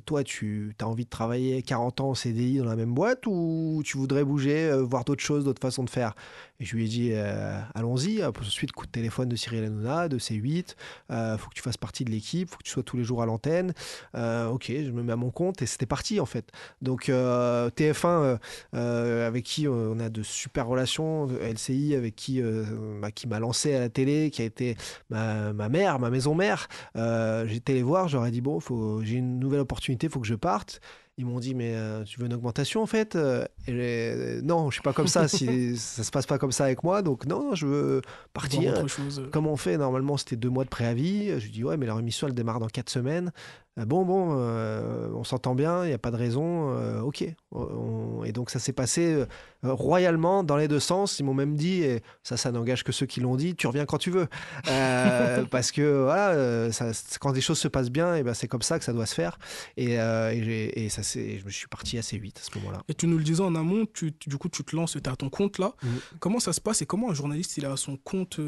toi, tu as envie de travailler 40 ans en CDI dans la même boîte ou tu voudrais bouger, voir d'autres choses, d'autres façons de faire? Et je lui ai dit, allons-y. Ensuite, coup de téléphone de Cyril Hanouna, de C8. Faut que tu fasses partie de l'équipe, faut que tu sois tous les jours à l'antenne. Ok, je me mets à mon compte et c'était parti en fait. Donc TF1, avec qui on a de super relations, LCI avec qui m'a lancé à la télé, qui a été ma mère, ma maison mère. J'ai été les voir, j'aurais dit bon, j'ai une nouvelle opportunité, faut que je parte. Ils m'ont dit, mais tu veux une augmentation en fait? Non, je suis pas comme ça. Si ça se passe pas comme ça avec moi, donc non, je veux Voir partir. autre chose. Comment on fait? Normalement, c'était 2 mois de préavis. Je lui dis, ouais, mais leur émission, elle démarre dans 4 semaines. On s'entend bien, il n'y a pas de raison. Ok. Et donc, ça s'est passé royalement dans les deux sens. Ils m'ont même dit, et ça n'engage que ceux qui l'ont dit, tu reviens quand tu veux. Parce que voilà, quand des choses se passent bien, et ben, c'est comme ça que ça doit se faire. Je me suis parti assez vite à ce moment-là. Et tu nous le disais en amont, du coup, tu te lances, tu es à ton compte là. Mmh. Comment ça se passe et comment un journaliste il est à son compte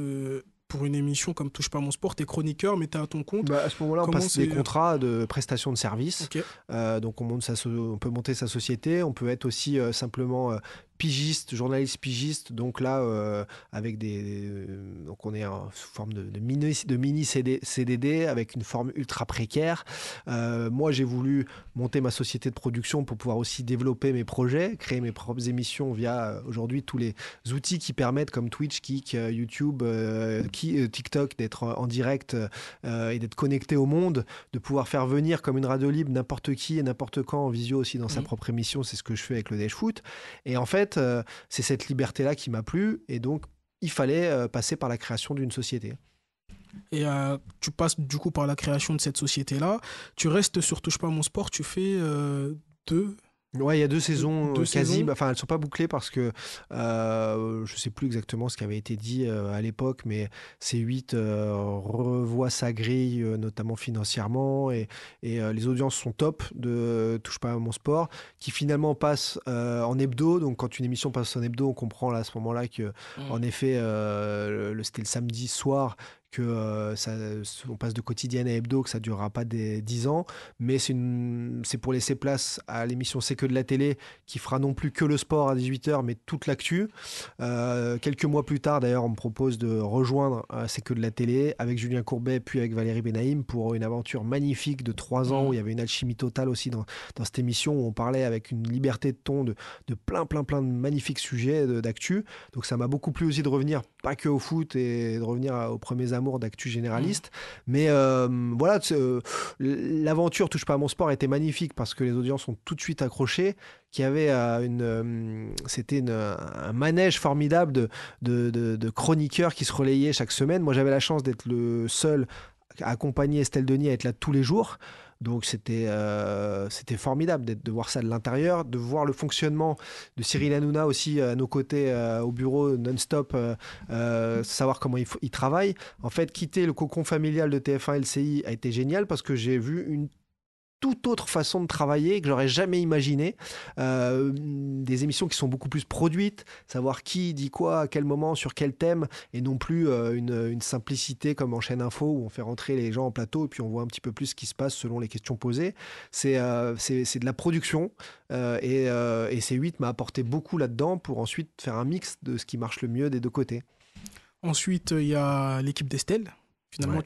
pour une émission comme Touche pas à mon sport? T'es chroniqueur, mais t'es à ton compte. À ce moment-là, on Comment passe des c'est- contrats de prestation de services. Ok. Donc, on peut monter sa société. On peut être aussi simplement pigiste, journaliste pigiste. Donc là, donc on est sous forme de mini CDD avec une forme ultra précaire. Moi, j'ai voulu monter ma société de production pour pouvoir aussi développer mes projets, créer mes propres émissions via aujourd'hui tous les outils qui permettent, comme Twitch, Kik, YouTube, TikTok, d'être en direct et d'être connecté au monde, de pouvoir faire venir comme une radio libre n'importe qui et n'importe quand en visio aussi dans sa propre émission. C'est ce que je fais avec le Dash Foot. Et en fait, c'est cette liberté-là qui m'a plu. Et donc, il fallait passer par la création d'une société. Et tu passes du coup par la création de cette société-là. Tu restes sur Touche pas à mon sport. Tu fais deux. Ouais, il y a 2 saisons deux quasi. saisons. Enfin, elles sont pas bouclées parce que je sais plus exactement ce qui avait été dit à l'époque, mais C8 revoit sa grille, notamment financièrement, et les audiences sont top de Touche pas à mon sport, qui finalement passe en hebdo. Donc, quand une émission passe en hebdo, on comprend là, à ce moment-là que, en effet, c'était le samedi soir. On passe de quotidienne à hebdo, que ça ne durera pas des 10 ans, mais c'est pour laisser place à l'émission C'est que de la télé, qui fera non plus que le sport à 18h, mais toute l'actu. Quelques mois plus tard, d'ailleurs, on me propose de rejoindre C'est que de la télé avec Julien Courbet, puis avec Valérie Benaïm, pour une aventure magnifique de 3 ans, où il y avait une alchimie totale aussi dans cette émission, où on parlait avec une liberté de ton de plein de magnifiques sujets d'actu. Donc ça m'a beaucoup plu aussi de revenir, pas que au foot, et de revenir aux premiers amours d'actu généraliste. Mais voilà, l'aventure Touche pas à mon sport était magnifique parce que les audiences ont tout de suite accroché, qu'il y avait c'était un manège formidable de chroniqueurs qui se relayaient chaque semaine. Moi, j'avais la chance d'être le seul à accompagner Estelle Denis, à être là tous les jours. Donc c'était formidable de voir ça de l'intérieur, de voir le fonctionnement de Cyril Hanouna aussi à nos côtés au bureau non-stop, savoir comment il travaille. En fait, quitter le cocon familial de TF1 LCI a été génial parce que j'ai vu une toute autre façon de travailler que j'aurais jamais imaginé. Des émissions qui sont beaucoup plus produites, savoir qui dit quoi, à quel moment, sur quel thème, et non plus une simplicité comme en chaîne info où on fait rentrer les gens en plateau et puis on voit un petit peu plus ce qui se passe selon les questions posées. C'est de la production et C8 m'a apporté beaucoup là-dedans pour ensuite faire un mix de ce qui marche le mieux des deux côtés. Ensuite, il y a l'équipe d'Estelle. Finalement,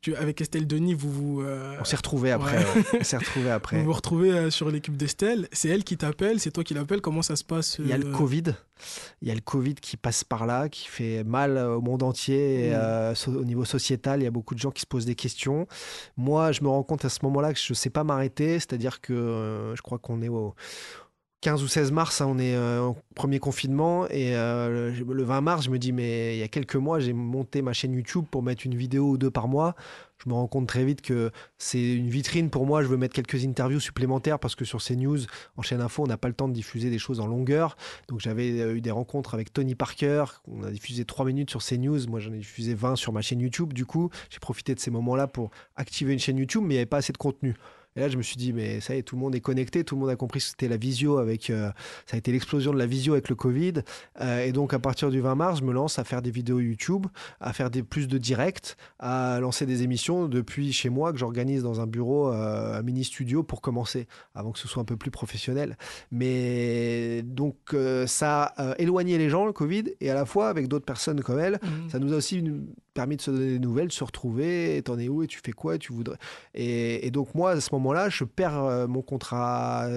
Ouais. avec Estelle Denis, On s'est retrouvés après. Ouais. On s'est retrouvés après. vous vous retrouvez sur l'équipe d'Estelle. C'est elle qui t'appelle, c'est toi qui l'appelle. Comment ça se passe Il y a le Covid. Il y a le Covid qui passe par là, qui fait mal au monde entier. Et, au niveau sociétal, il y a beaucoup de gens qui se posent des questions. Moi, je me rends compte à ce moment-là que je ne sais pas m'arrêter. C'est-à-dire que je crois qu'on est au 15 ou 16 mars, on est en premier confinement, et le 20 mars, je me dis, mais il y a quelques mois, j'ai monté ma chaîne YouTube pour mettre une vidéo ou 2 par mois. Je me rends compte très vite que c'est une vitrine pour moi. Je veux mettre quelques interviews supplémentaires parce que sur CNews, en chaîne info, on n'a pas le temps de diffuser des choses en longueur. Donc j'avais eu des rencontres avec Tony Parker. On a diffusé 3 minutes sur CNews. Moi, j'en ai diffusé 20 sur ma chaîne YouTube. Du coup, j'ai profité de ces moments-là pour activer une chaîne YouTube, mais il n'y avait pas assez de contenu. Et là, je me suis dit, mais ça y est, tout le monde est connecté, tout le monde a compris que c'était la visio ça a été l'explosion de la visio avec le Covid. Et donc, à partir du 20 mars, je me lance à faire des vidéos YouTube, à faire plus de directs, à lancer des émissions depuis chez moi que j'organise dans un bureau, un mini studio pour commencer, avant que ce soit un peu plus professionnel. Mais donc, ça a éloigné les gens, le Covid, et à la fois, avec d'autres personnes comme elle, ça nous a aussi permis de se donner des nouvelles, de se retrouver, t'en es où et tu fais quoi, tu voudrais. Et donc moi, à ce moment-là, je perds mon contrat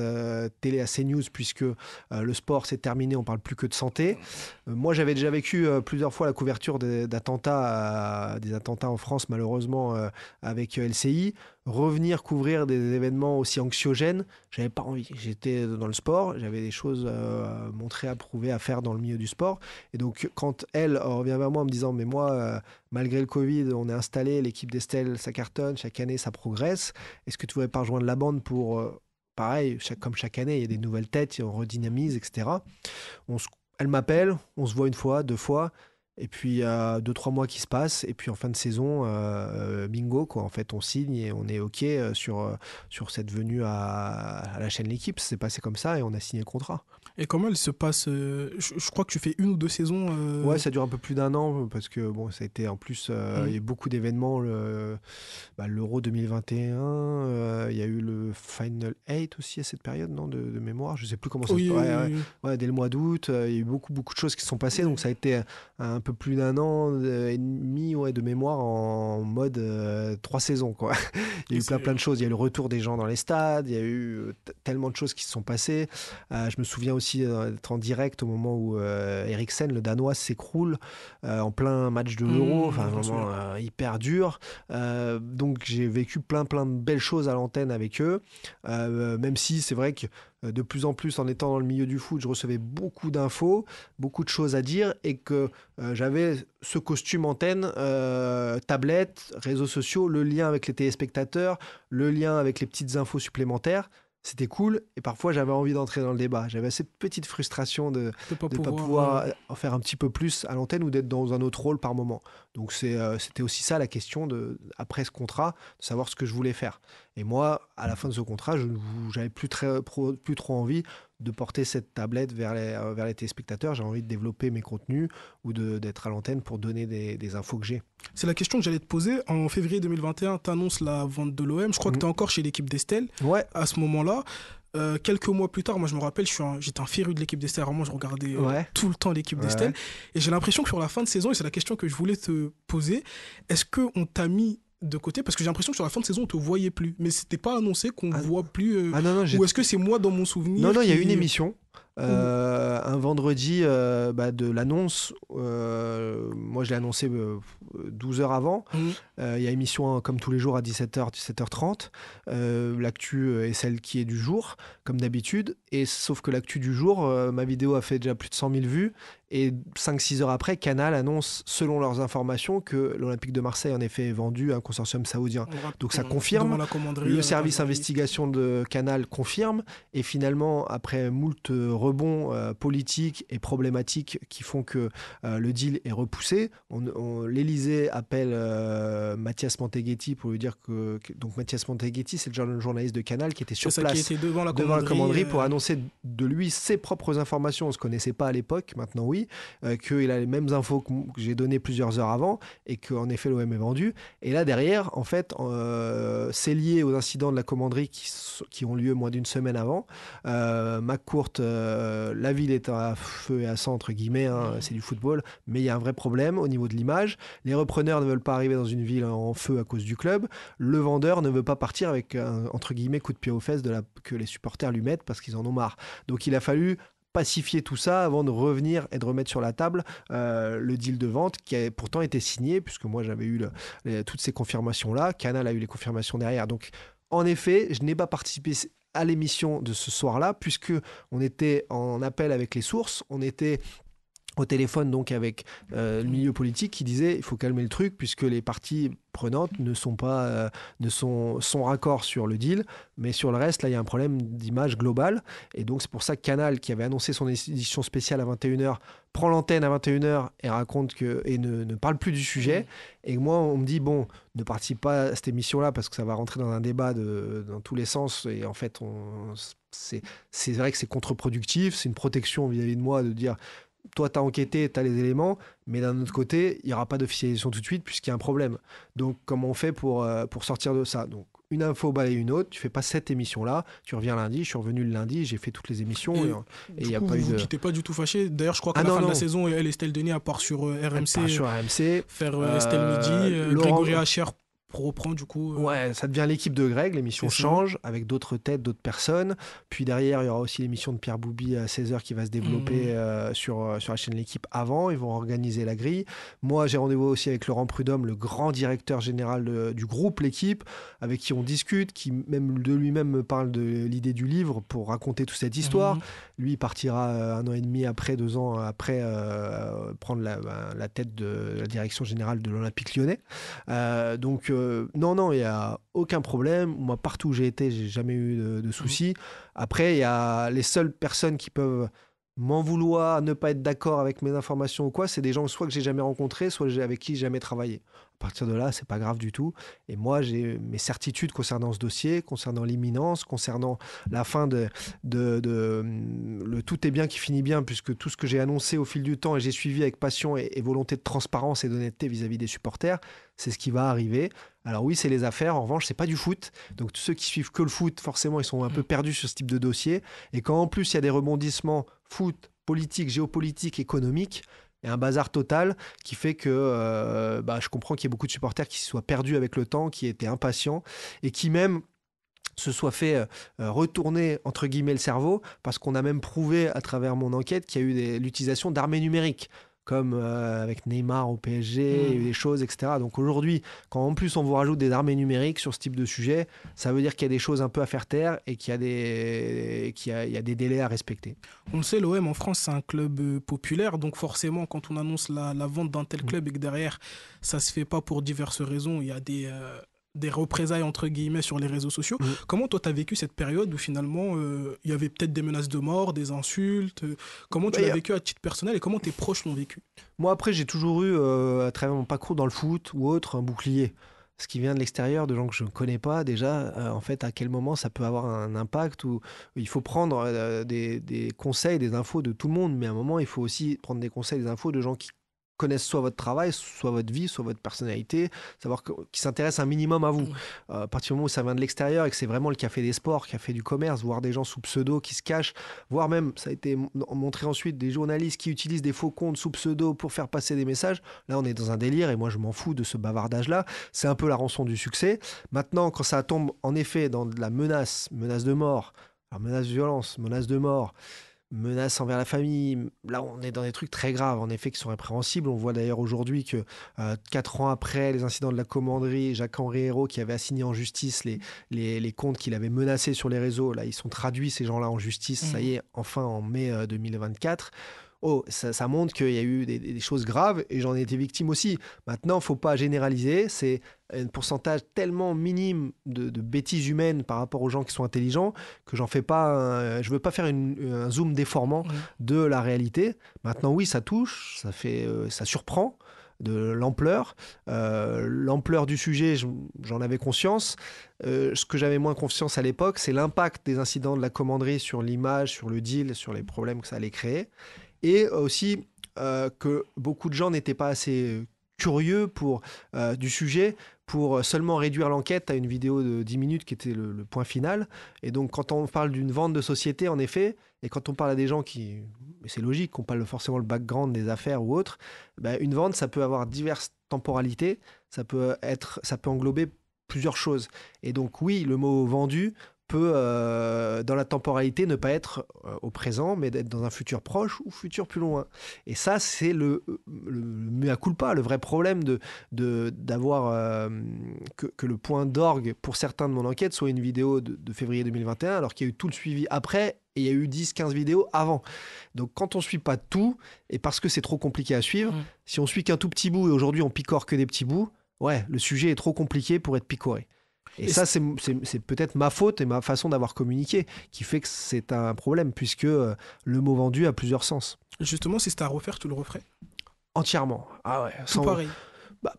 télé à CNews puisque le sport c'est terminé, on parle plus que de santé. Moi, j'avais déjà vécu plusieurs fois la couverture des attentats en France, malheureusement, avec LCI. Revenir couvrir des événements aussi anxiogènes, j'avais pas envie. J'étais dans le sport, j'avais des choses à montrer, à prouver, à faire dans le milieu du sport. Et donc, quand elle revient vers moi en me disant, mais moi, malgré le Covid, on est installé, l'équipe d'Estelle, ça cartonne, chaque année, ça progresse. Est-ce que tu voudrais pas rejoindre la bande pour, pareil, comme chaque année, il y a des nouvelles têtes, on redynamise, etc. Elle m'appelle, on se voit une fois, deux fois. Et puis, il y a 2-3 mois qui se passent. Et puis, en fin de saison, bingo, quoi. En fait, on signe et on est OK sur cette venue à la chaîne L'équipe. C'est passé comme ça et on a signé le contrat. Et comment elle se passe je crois que tu fais 1 ou 2 saisons. Ouais, ça dure un peu plus d'1 an parce que bon, ça a été en plus, il y a eu beaucoup d'événements. L'Euro 2021, il y a eu le Final 8 aussi à cette période, non, de mémoire. Je sais plus comment ça se passe. Ouais, dès le mois d'août, il y a eu beaucoup de choses qui se sont passées. Donc ça a été un peu plus d'1 an et demi de mémoire en mode 3 saisons, quoi. Il y a eu plein de choses. Il y a eu le retour des gens dans les stades. Il y a eu tellement de choses qui se sont passées. Je me souviens aussi d'être en direct au moment où Eriksen, le Danois, s'écroule en plein match de l'Euro. Enfin, vraiment hyper dur. Donc j'ai vécu plein de belles choses à l'antenne avec eux. Même si c'est vrai que de plus en plus, en étant dans le milieu du foot, je recevais beaucoup d'infos, beaucoup de choses à dire et que j'avais ce costume antenne, tablette, réseaux sociaux, le lien avec les téléspectateurs, le lien avec les petites infos supplémentaires. C'était cool et parfois j'avais envie d'entrer dans le débat. J'avais cette petite frustration de ne pas pouvoir en faire un petit peu plus à l'antenne ou d'être dans un autre rôle par moment. Donc c'était aussi ça la question après ce contrat, de savoir ce que je voulais faire. Et moi, à la fin de ce contrat, j'avais plus trop envie de porter cette tablette vers les téléspectateurs. J'ai envie de développer mes contenus ou d'être à l'antenne pour donner des infos que j'ai. C'est la question que j'allais te poser. En février 2021, tu annonces la vente de l'OM. Je crois que tu es encore chez l'équipe d'Estelle à ce moment-là. Quelques mois plus tard, moi je me rappelle, j'étais un féru de l'équipe d'Estelle. Vraiment, je regardais tout le temps l'équipe d'Estelle. Et j'ai l'impression que sur la fin de saison, et c'est la question que je voulais te poser, est-ce qu'on t'a mis de côté, parce que j'ai l'impression que sur la fin de saison on te voyait plus, mais c'était pas annoncé qu'on voit plus non, ou est-ce que c'est moi dans mon souvenir non, il y a une émission un vendredi de l'annonce, moi je l'ai annoncé 12 heures avant. Il y a émission comme tous les jours à 17h, 17h30. L'actu est celle qui est du jour, comme d'habitude, et sauf que l'actu du jour, ma vidéo a fait déjà plus de 100 000 vues, et 5-6 heures après, Canal annonce, selon leurs informations, que l'Olympique de Marseille en effet est vendu à un consortium saoudien. Donc ça confirme, le service investigation de Canal confirme, et finalement, après moult rebonds politiques et problématiques qui font que le deal est repoussé, l'Élysée appelle Mathias Manteghetti pour lui dire donc Mathias Manteghetti, c'est le journaliste de Canal qui était sur place qui était devant la commanderie pour annoncer de lui ses propres informations. On ne se connaissait pas à l'époque, maintenant oui, qu'il a les mêmes infos que j'ai données plusieurs heures avant et qu'en effet l'OM est vendu. Et là derrière, en fait, c'est lié aux incidents de la commanderie qui ont lieu moins d'une semaine avant. McCourt, la ville est à feu et à sang entre guillemets, c'est du football, mais il y a un vrai problème au niveau de l'image. Les repreneurs ne veulent pas arriver dans une ville en feu à cause du club. Le vendeur ne veut pas partir avec un entre guillemets coup de pied aux fesses que les supporters lui mettent parce qu'ils en ont marre. Donc il a fallu pacifier tout ça avant de revenir et de remettre sur la table le deal de vente qui a pourtant été signé, puisque moi j'avais eu toutes ces confirmations-là. Canal a eu les confirmations derrière. Donc en effet, je n'ai pas participé à l'émission de ce soir-là, puisque on était en appel avec les sources, on était au téléphone donc avec le milieu politique qui disait il faut calmer le truc puisque les parties prenantes ne sont raccord sur le deal, mais sur le reste là il y a un problème d'image globale et donc c'est pour ça que Canal qui avait annoncé son édition spéciale à 21h prend l'antenne à 21h et raconte et ne parle plus du sujet et moi on me dit bon ne participe pas à cette émission là parce que ça va rentrer dans un débat dans tous les sens et en fait c'est vrai que c'est contre-productif, c'est une protection vis-à-vis de moi de dire toi, tu as enquêté, tu as les éléments, mais d'un autre côté, il n'y aura pas d'officialisation tout de suite puisqu'il y a un problème. Donc, comment on fait pour sortir de ça? Donc, une info balaye une autre, tu fais pas cette émission-là, tu reviens lundi, je suis revenu le lundi, j'ai fait toutes les émissions et il n'y a pas eu de... Vous quittez pas du tout fâché. D'ailleurs, je crois qu'à la fin de la saison, Estelle Denis, à part sur RMC, faire Estelle Midi, Grégory Hacher reprend du coup. Ouais, ça devient l'équipe de Greg, l'émission change avec d'autres têtes, d'autres personnes. Puis derrière, il y aura aussi l'émission de Pierre Boubi à 16h qui va se développer sur la chaîne L'équipe avant. Ils vont organiser la grille. Moi, j'ai rendez-vous aussi avec Laurent Prudhomme, le grand directeur général du groupe L'équipe, avec qui on discute, qui même de lui-même me parle de l'idée du livre pour raconter toute cette histoire. Lui, il partira 1 an et demi après, 2 ans après, prendre la tête de la direction générale de l'Olympique Lyonnais. Donc, non, il n'y a aucun problème. Moi, partout où j'ai été, j'ai jamais eu de soucis. Après, il y a les seules personnes qui peuvent m'en vouloir, ne pas être d'accord avec mes informations ou quoi, c'est des gens soit que j'ai jamais rencontrés, soit avec qui j'ai jamais travaillé. À partir de là, c'est pas grave du tout. Et moi, j'ai mes certitudes concernant ce dossier, concernant l'imminence, concernant la fin le tout est bien qui finit bien, puisque tout ce que j'ai annoncé au fil du temps et j'ai suivi avec passion et volonté de transparence et d'honnêteté vis-à-vis des supporters, c'est ce qui va arriver. Alors oui, c'est les affaires. En revanche, c'est pas du foot. Donc tous ceux qui suivent que le foot, forcément, ils sont un peu perdus sur ce type de dossier. Et quand en plus il y a des rebondissements foot, politique, géopolitique, économique, il y a un bazar total qui fait que je comprends qu'il y ait beaucoup de supporters qui se soient perdus avec le temps, qui étaient impatients et qui même se soient fait retourner entre guillemets le cerveau parce qu'on a même prouvé à travers mon enquête qu'il y a eu l'utilisation d'armées numériques comme avec Neymar au PSG, il y a eu des choses, etc. Donc aujourd'hui, quand en plus on vous rajoute des armées numériques sur ce type de sujet, ça veut dire qu'il y a des choses un peu à faire taire et qu'il y a des délais à respecter. On le sait, l'OM en France, c'est un club populaire, donc forcément, quand on annonce la vente d'un tel club et que derrière, ça se fait pas pour diverses raisons, il y a des représailles entre guillemets sur les réseaux sociaux. Comment toi t'as vécu cette période où finalement il y avait peut-être des menaces de mort, des insultes, comment tu l'as vécu à titre personnel et comment tes proches l'ont vécu? Moi après j'ai toujours eu à travers mon parcours dans le foot ou autre un bouclier. Ce qui vient de l'extérieur, de gens que je ne connais pas déjà, en fait à quel moment ça peut avoir un impact où il faut prendre des conseils, des infos de tout le monde, mais à un moment il faut aussi prendre des conseils, des infos de gens qui connaissent soit votre travail, soit votre vie, soit votre personnalité, savoir qui s'intéressent un minimum à vous. À partir du moment où ça vient de l'extérieur et que c'est vraiment le café des sports, café du commerce, voir des gens sous pseudo qui se cachent, voire même, ça a été montré ensuite, des journalistes qui utilisent des faux comptes sous pseudo pour faire passer des messages. Là, on est dans un délire et moi, je m'en fous de ce bavardage-là. C'est un peu la rançon du succès. Maintenant, quand ça tombe en effet dans de la menace de mort, alors menace de violence, menace de mort, menaces envers la famille. Là, on est dans des trucs très graves, en effet, qui sont répréhensibles. On voit d'ailleurs aujourd'hui que 4 ans après les incidents de la commanderie, Jacques-Henri Hérault, qui avait assigné en justice les comptes qu'il avait menacés sur les réseaux, là, ils sont traduits, ces gens-là, en justice, ça y est, enfin, en mai 2024. Ça montre qu'il y a eu des choses graves et j'en ai été victime aussi. Maintenant, il ne faut pas généraliser. C'est un pourcentage tellement minime de bêtises humaines par rapport aux gens qui sont intelligents que j'en fais pas. Je ne veux pas faire un zoom déformant de la réalité. Maintenant, oui, ça touche, ça surprend de l'ampleur. L'ampleur du sujet, j'en avais conscience. Ce que j'avais moins confiance à l'époque, c'est l'impact des incidents de la commanderie sur l'image, sur le deal, sur les problèmes que ça allait créer. Et aussi que beaucoup de gens n'étaient pas assez curieux du sujet pour seulement réduire l'enquête à une vidéo de 10 minutes qui était le point final. Et donc, quand on parle d'une vente de société, en effet, et quand on parle à des gens mais c'est logique, qu'on parle forcément le background des affaires ou autre, une vente, ça peut avoir diverses temporalités, ça peut englober plusieurs choses. Et donc, oui, le mot vendu peut, dans la temporalité, ne pas être au présent, mais d'être dans un futur proche ou futur plus loin. Et ça, c'est le mea culpa, le vrai problème d'avoir que le point d'orgue pour certains de mon enquête soit une vidéo de février 2021, alors qu'il y a eu tout le suivi après et il y a eu 10-15 vidéos avant. Donc quand on suit pas tout, et parce que c'est trop compliqué à suivre, si on suit qu'un tout petit bout et aujourd'hui on picore que des petits bouts, ouais, le sujet est trop compliqué pour être picoré. Et ça, c'est peut-être ma faute et ma façon d'avoir communiqué qui fait que c'est un problème, puisque le mot vendu a plusieurs sens. Justement, si c'était à refaire, tu le referais? Entièrement. Ah ouais. Tout pareil.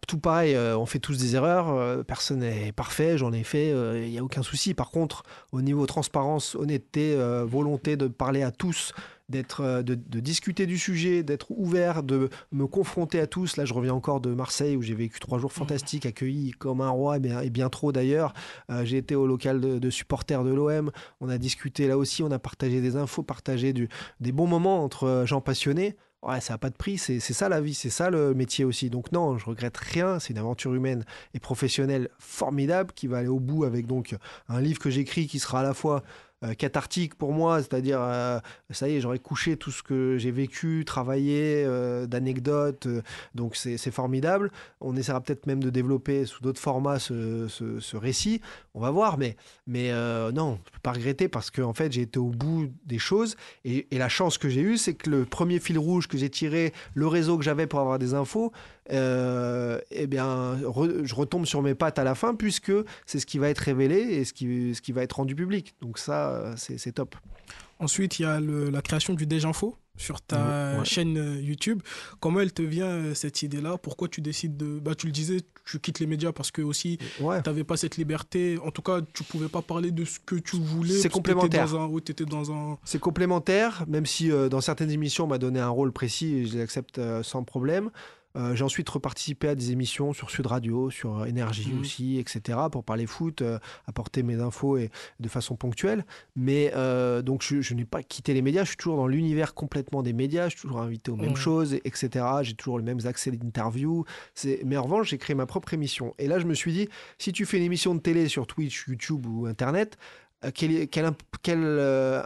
Tout pareil, on fait tous des erreurs, personne n'est parfait, j'en ai fait, il n'y a aucun souci. Par contre, au niveau transparence, honnêteté, volonté de parler à tous, de discuter du sujet, d'être ouvert, de me confronter à tous. Là, je reviens encore de Marseille où j'ai vécu 3 jours fantastiques, accueilli comme un roi, et bien trop d'ailleurs. J'ai été au local de supporters de l'OM, on a discuté là aussi, on a partagé des infos, partagé des bons moments entre gens passionnés. Ouais, ça n'a pas de prix, c'est ça la vie, c'est ça le métier aussi. Donc non, je regrette rien, c'est une aventure humaine et professionnelle formidable qui va aller au bout avec donc un livre que j'écris qui sera à la fois cathartique pour moi, c'est-à-dire ça y est, j'aurais couché tout ce que j'ai vécu, travaillé, d'anecdotes, donc c'est formidable. On essaiera peut-être même de développer sous d'autres formats ce récit, on va voir, mais non, je ne peux pas regretter parce qu'en fait j'ai été au bout des choses et la chance que j'ai eue, c'est que le premier fil rouge que j'ai tiré, le réseau que j'avais pour avoir des infos, eh bien, je retombe sur mes pattes à la fin puisque c'est ce qui va être révélé et ce qui va être rendu public. Donc ça, c'est top. Ensuite, il y a la création du Déj Info sur ta chaîne YouTube. Comment elle te vient cette idée-là? Pourquoi tu décides de... tu le disais, tu quittes les médias parce que aussi tu n'avais pas cette liberté. En tout cas, tu ne pouvais pas parler de ce que tu voulais. C'est complémentaire. C'est complémentaire, même si dans certaines émissions, on m'a donné un rôle précis et je l'accepte sans problème. J'ai ensuite reparticipé à des émissions sur Sud Radio, sur Énergie aussi, etc., pour parler foot, apporter mes infos et de façon ponctuelle. Mais donc, je n'ai pas quitté les médias. Je suis toujours dans l'univers complètement des médias. Je suis toujours invité aux mêmes choses, etc. J'ai toujours les mêmes accès d'interview. Mais en revanche, j'ai créé ma propre émission. Et là, je me suis dit, si tu fais une émission de télé sur Twitch, YouTube ou Internet, quel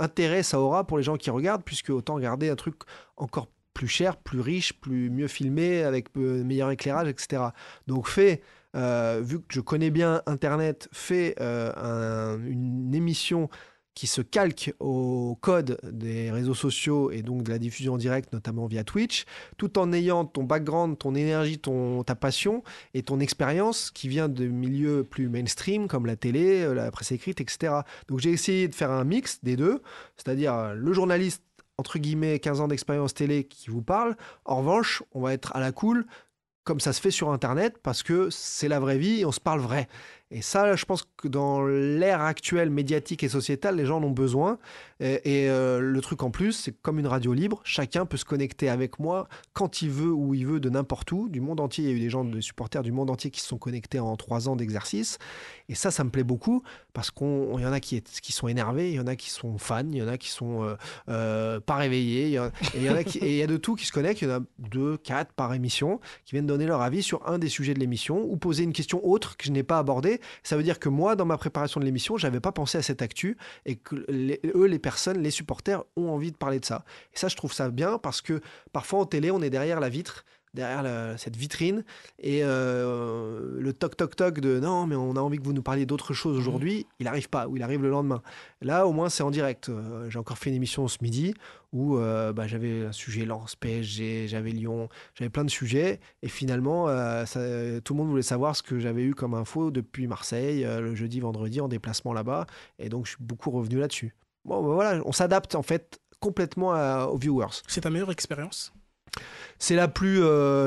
intérêt ça aura pour les gens qui regardent, puisque autant regarder un truc encore plus cher, plus riche, mieux filmé, avec meilleur éclairage, etc. Donc vu que je connais bien Internet, fais une émission qui se calque au code des réseaux sociaux et donc de la diffusion en direct, notamment via Twitch, tout en ayant ton background, ton énergie, ta passion et ton expérience qui vient de milieux plus mainstream comme la télé, la presse écrite, etc. Donc j'ai essayé de faire un mix des deux, c'est-à-dire le journaliste entre guillemets 15 ans d'expérience télé qui vous parle. En revanche, on va être à la cool comme ça se fait sur Internet parce que c'est la vraie vie et on se parle vrai. Et ça, je pense que dans l'ère actuelle médiatique et sociétale, les gens en ont besoin. Et le truc en plus, c'est comme une radio libre. Chacun peut se connecter avec moi quand il veut, où il veut, de n'importe où, du monde entier. Il y a eu des gens, des supporters du monde entier qui se sont connectés en 3 ans d'exercice. Et ça me plaît beaucoup parce qu'il y en a qui sont énervés, il y en a qui sont fans, il y en a qui sont pas réveillés. Il y a de tout qui se connectent. Il y en a 2, 4 par émission qui viennent donner leur avis sur un des sujets de l'émission ou poser une question autre que je n'ai pas abordée. Ça veut dire que moi, dans ma préparation de l'émission, je n'avais pas pensé à cette actu et que les personnes, les supporters ont envie de parler de ça. Et ça, je trouve ça bien parce que parfois en télé, on est derrière la vitre, derrière cette vitrine et le toc de non mais on a envie que vous nous parliez d'autre chose aujourd'hui, il n'arrive pas ou il arrive le lendemain. Là au moins c'est en direct. J'ai encore fait une émission ce midi où j'avais un sujet Lens, PSG, j'avais Lyon, j'avais plein de sujets et finalement tout le monde voulait savoir ce que j'avais eu comme info depuis Marseille le jeudi, vendredi en déplacement là-bas et donc je suis beaucoup revenu là-dessus. Bon voilà, on s'adapte en fait complètement aux viewers. C'est ta meilleure expérience? C'est la plus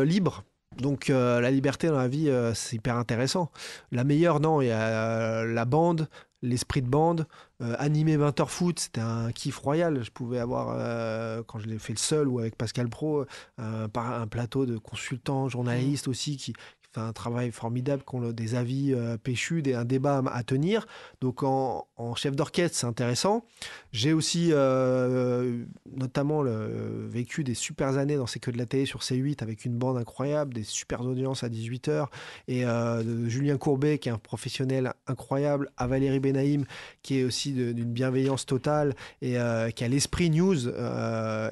libre. Donc la liberté dans la vie, c'est hyper intéressant. La meilleure, non, il y a la bande, l'esprit de bande. Animer 20h foot, c'était un kiff royal. Je pouvais avoir, quand je l'ai fait le seul ou avec Pascal Pro, un plateau de consultants, journalistes aussi qui fait un travail formidable, qui ont des avis péchus, un débat à tenir. Donc en chef d'orchestre, c'est intéressant. J'ai aussi notamment vécu des super années dans C'est que de la télé sur C8 avec une bande incroyable, des super audiences à 18h. Et de Julien Courbet, qui est un professionnel incroyable, à Valérie Benaïm, qui est aussi d'une bienveillance totale et qui a l'esprit news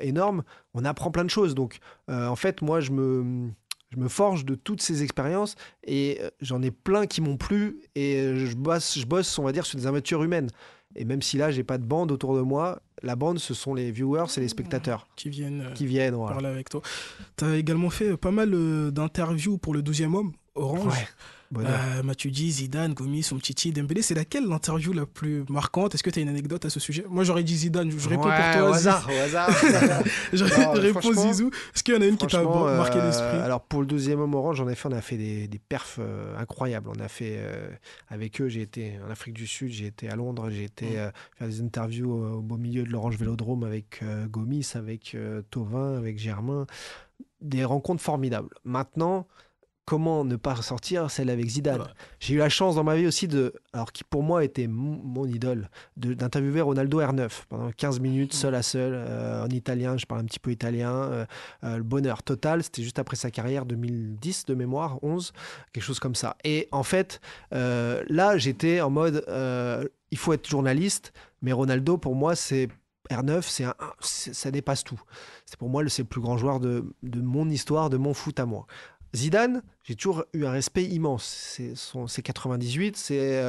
énorme. On apprend plein de choses. Donc en fait, moi, je me forge de toutes ces expériences et j'en ai plein qui m'ont plu et je bosse, on va dire, sur des aventures humaines. Et même si là, j'ai pas de bande autour de moi, La bande, ce sont les viewers, c'est les spectateurs qui viennent voilà. parler avec toi. Tu as également fait pas mal d'interviews pour le 12e homme, Orange. Ouais. Matuidi, Zidane, Gomis, Umtiti, Dembélé, c'est laquelle l'interview la plus marquante? Est-ce que tu as une anecdote à ce sujet? Moi j'aurais dit Zidane, je réponds pour toi. Au hasard. je réponds Zizou. Est-ce qu'il y en a une qui t'a marqué l'esprit? Alors pour le 12e homme Orange, on a fait des perfs incroyables. On a fait avec eux, j'ai été en Afrique du Sud, j'ai été à Londres, j'ai été faire des interviews au beau milieu de l'Orange Vélodrome avec Gomis, avec Thauvin, avec Germain. Des rencontres formidables. Maintenant, comment ne pas ressortir celle avec Zidane. Voilà. J'ai eu la chance dans ma vie aussi alors qui pour moi était mon idole, d'interviewer Ronaldo R9 pendant 15 minutes seul à seul en italien, je parle un petit peu italien, le bonheur total, c'était juste après sa carrière 2010 de mémoire, 11, quelque chose comme ça. Et en fait, là j'étais en mode il faut être journaliste, mais Ronaldo pour moi c'est R9, ça dépasse tout. Pour moi c'est le plus grand joueur de mon histoire, de mon foot à moi. Zidane, j'ai toujours eu un respect immense. C'est 98, c'est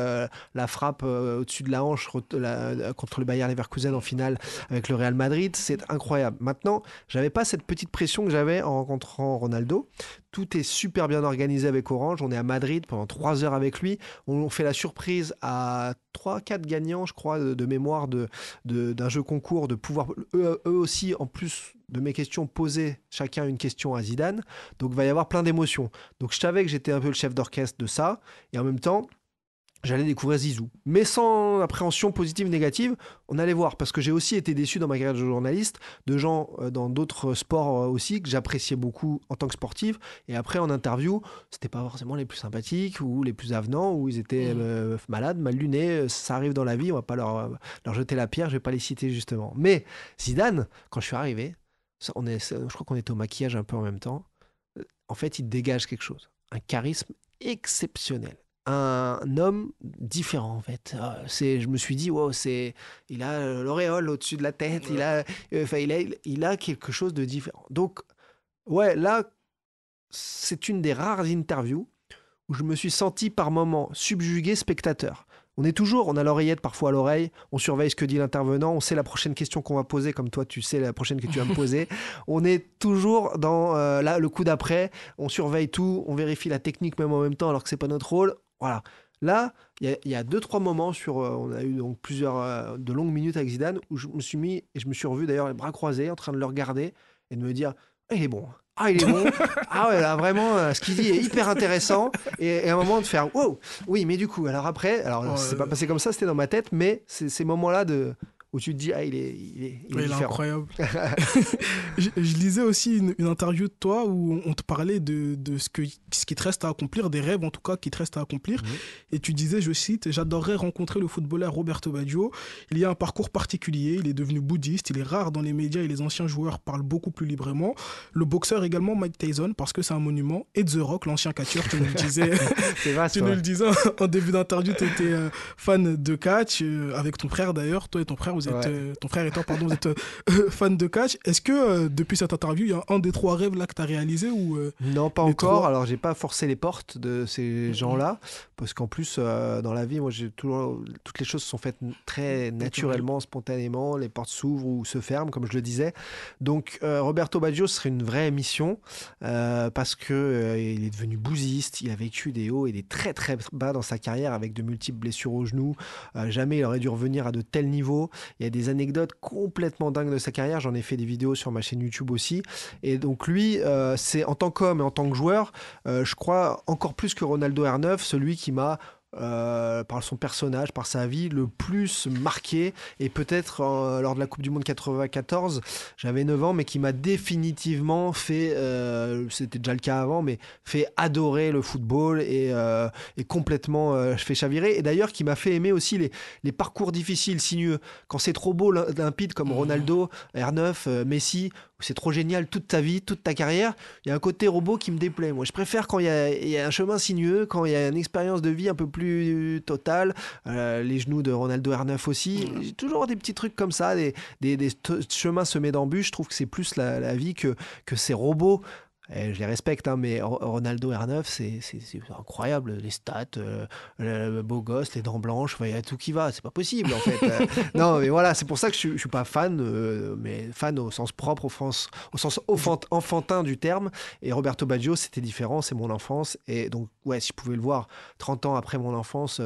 la frappe au-dessus de la hanche contre le Bayer Leverkusen en finale avec le Real Madrid. C'est incroyable. Maintenant, j'avais pas cette petite pression que j'avais en rencontrant Ronaldo. Tout est super bien organisé avec Orange. On est à Madrid pendant 3 heures avec lui. On fait la surprise à 3-4 gagnants, je crois, de mémoire d'un jeu concours, de pouvoir eux aussi, en plus de mes questions, poser chacun une question à Zidane. Donc, il va y avoir plein d'émotions. Donc, je savais que j'étais un peu le chef d'orchestre de ça. Et en même temps, j'allais découvrir Zizou. Mais sans appréhension positive, négative, on allait voir. Parce que j'ai aussi été déçu dans ma carrière de journaliste de gens dans d'autres sports aussi que j'appréciais beaucoup en tant que sportif. Et après, en interview, c'était pas forcément les plus sympathiques ou les plus avenants, où ils étaient malades, mal lunés. Ça arrive dans la vie, on va pas leur jeter la pierre, je vais pas les citer justement. Mais Zidane, quand je suis arrivé, je crois qu'on était au maquillage un peu en même temps. En fait, il dégage quelque chose. Un charisme exceptionnel. Un homme différent, en fait. Je me suis dit, wow, il a l'auréole au-dessus de la tête. Ouais. Il a quelque chose de différent. Donc, ouais, là, c'est une des rares interviews où je me suis senti par moments subjugué spectateur. On a l'oreillette parfois à l'oreille, on surveille ce que dit l'intervenant, on sait la prochaine question qu'on va poser, comme toi tu sais la prochaine que tu vas me poser. On est toujours dans le coup d'après, on surveille tout, on vérifie la technique même en même temps alors que c'est pas notre rôle. Voilà. Là, il y a 2-3 moments on a eu donc plusieurs de longues minutes avec Zidane où je me suis revu d'ailleurs les bras croisés en train de le regarder et de me dire il est bon. Il est bon. Ouais, là, vraiment, ce qu'il dit est hyper intéressant. Et à un moment de faire, wow, oui, mais du coup, alors après, c'est pas passé comme ça, c'était dans ma tête, mais c'est ces moments-là où tu te dis, il est différent. Il est incroyable. je lisais aussi une interview de toi où on te parlait de ce qui te reste à accomplir, des rêves en tout cas qui te restent à accomplir. Et tu disais, je cite, j'adorerais rencontrer le footballeur Roberto Baggio. Il y a un parcours particulier, il est devenu bouddhiste, il est rare dans les médias et les anciens joueurs parlent beaucoup plus librement. Le boxeur également, Mike Tyson, parce que c'est un monument. Et The Rock, l'ancien catcheur, tu nous le disais. C'est vaste, tu nous le disais en début d'interview, tu étais fan de catch, avec ton frère d'ailleurs, toi et ton frère. Ton frère et toi, pardon, vous êtes fan de catch. Est-ce que depuis cette interview, il y a un des 3 rêves là que tu as réalisé ou Non, pas encore. 3... Alors, j'ai pas forcé les portes de ces gens-là, parce qu'en plus, dans la vie, moi, toutes les choses sont faites très naturellement, spontanément. Les portes s'ouvrent ou se ferment, comme je le disais. Donc, Roberto Baggio serait une vraie mission, parce que il est devenu bousiste. Il a vécu des hauts et des très très bas dans sa carrière, avec de multiples blessures au genou. Jamais il aurait dû revenir à de tels niveaux. Il y a des anecdotes complètement dingues de sa carrière. J'en ai fait des vidéos sur ma chaîne YouTube aussi. Et donc lui, c'est en tant qu'homme et en tant que joueur, je crois encore plus que Ronaldo R9, celui qui m'a par son personnage, par sa vie, le plus marqué, et peut-être lors de la Coupe du Monde 94, j'avais 9 ans, mais qui m'a définitivement fait, c'était déjà le cas avant, mais fait adorer le football et complètement fait chavirer, et d'ailleurs qui m'a fait aimer aussi les parcours difficiles, sinueux, quand c'est trop beau, limpide, comme Ronaldo, R9, Messi, c'est trop génial toute ta vie, toute ta carrière, il y a un côté robot qui me déplaît. Moi, je préfère quand il y a un chemin sinueux, quand il y a une expérience de vie un peu plus totale. Les genoux de Ronaldo R9 aussi. J'ai toujours des petits trucs comme ça, des chemins semés d'embûches. Je trouve que c'est plus la vie que ces robots Et je les respecte, hein, mais Ronaldo R9, c'est incroyable. Les stats, le beau gosse, les dents blanches, il y a tout qui va. C'est pas possible, en fait. Non, mais voilà, c'est pour ça que je suis pas fan, mais fan au sens propre, au sens enfantin du terme. Et Roberto Baggio, c'était différent, c'est mon enfance. Et donc, ouais, si je pouvais le voir 30 ans après mon enfance,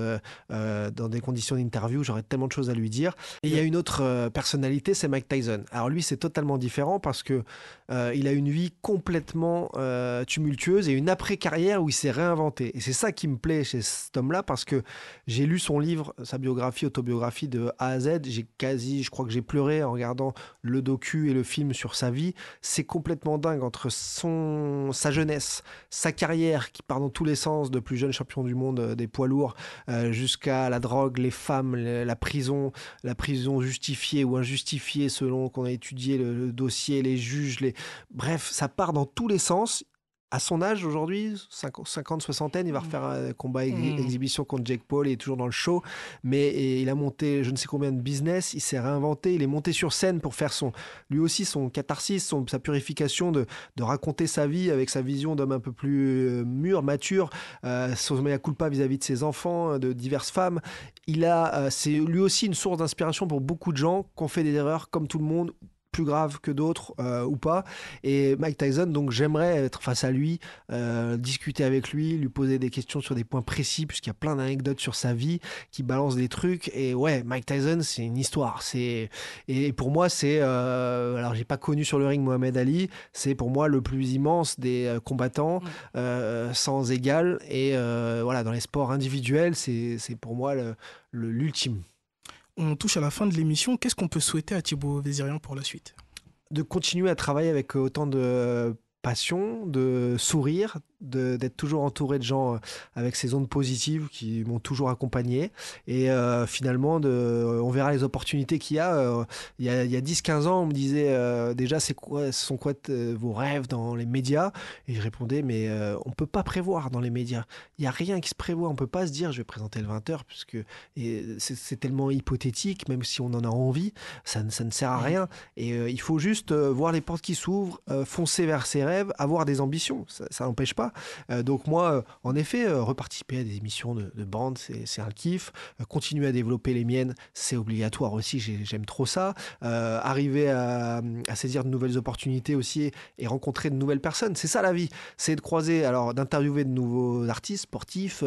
dans des conditions d'interview, j'aurais tellement de choses à lui dire. Et il y a une autre personnalité, c'est Mike Tyson. Alors lui, c'est totalement différent parce que il a une vie complètement tumultueuse et une après-carrière où il s'est réinventé. Et c'est ça qui me plaît chez cet homme-là parce que j'ai lu son livre, sa biographie, autobiographie de A à Z. Je crois que j'ai pleuré en regardant le docu et le film sur sa vie. C'est complètement dingue entre sa jeunesse, sa carrière qui part dans tous les sens, de plus jeune champion du monde des poids lourds jusqu'à la drogue, les femmes, la prison justifiée ou injustifiée selon qu'on a étudié le dossier, les juges, bref, ça part dans tous les sens. À son âge aujourd'hui, 50, soixantaine, il va refaire un combat exhibition contre Jake Paul, il est toujours dans le show, mais il a monté je ne sais combien de business, il s'est réinventé, il est monté sur scène pour faire lui aussi son catharsis, sa purification de raconter sa vie avec sa vision d'homme un peu plus mûr, mature, son mea culpa vis-à-vis de ses enfants, de diverses femmes. C'est lui aussi une source d'inspiration pour beaucoup de gens qui ont fait des erreurs comme tout le monde, plus grave que d'autres ou pas. Et Mike Tyson, donc j'aimerais être face à lui, discuter avec lui poser des questions sur des points précis, puisqu'il y a plein d'anecdotes sur sa vie, qui balance des trucs. Et ouais, Mike Tyson, c'est une histoire. Et pour moi, alors j'ai pas connu sur le ring Mohamed Ali, c'est pour moi le plus immense des combattants, sans égal. Et voilà, dans les sports individuels, c'est pour moi l'ultime. On touche à la fin de l'émission. Qu'est-ce qu'on peut souhaiter à Thibaut Vésirian pour la suite? De continuer à travailler avec autant de passion, de sourire, d'être toujours entouré de gens avec ces ondes positives qui m'ont toujours accompagné. Et finalement, on verra les opportunités qu'il y a. Il y a 10-15 ans, on me disait déjà, ce sont quoi vos rêves dans les médias? Et je répondais, mais on ne peut pas prévoir dans les médias. Il n'y a rien qui se prévoit. On ne peut pas se dire, je vais présenter le 20h, puisque c'est tellement hypothétique, même si on en a envie, ça ne sert à rien. Et il faut juste voir les portes qui s'ouvrent, foncer vers ses rêves, avoir des ambitions. Ça n'empêche pas. Donc moi, en effet, reparticiper à des émissions de bande, c'est un kiff. Continuer à développer les miennes, c'est obligatoire aussi. J'aime trop ça. Arriver à saisir de nouvelles opportunités aussi et rencontrer de nouvelles personnes. C'est ça la vie. C'est de croiser, alors d'interviewer de nouveaux artistes, sportifs,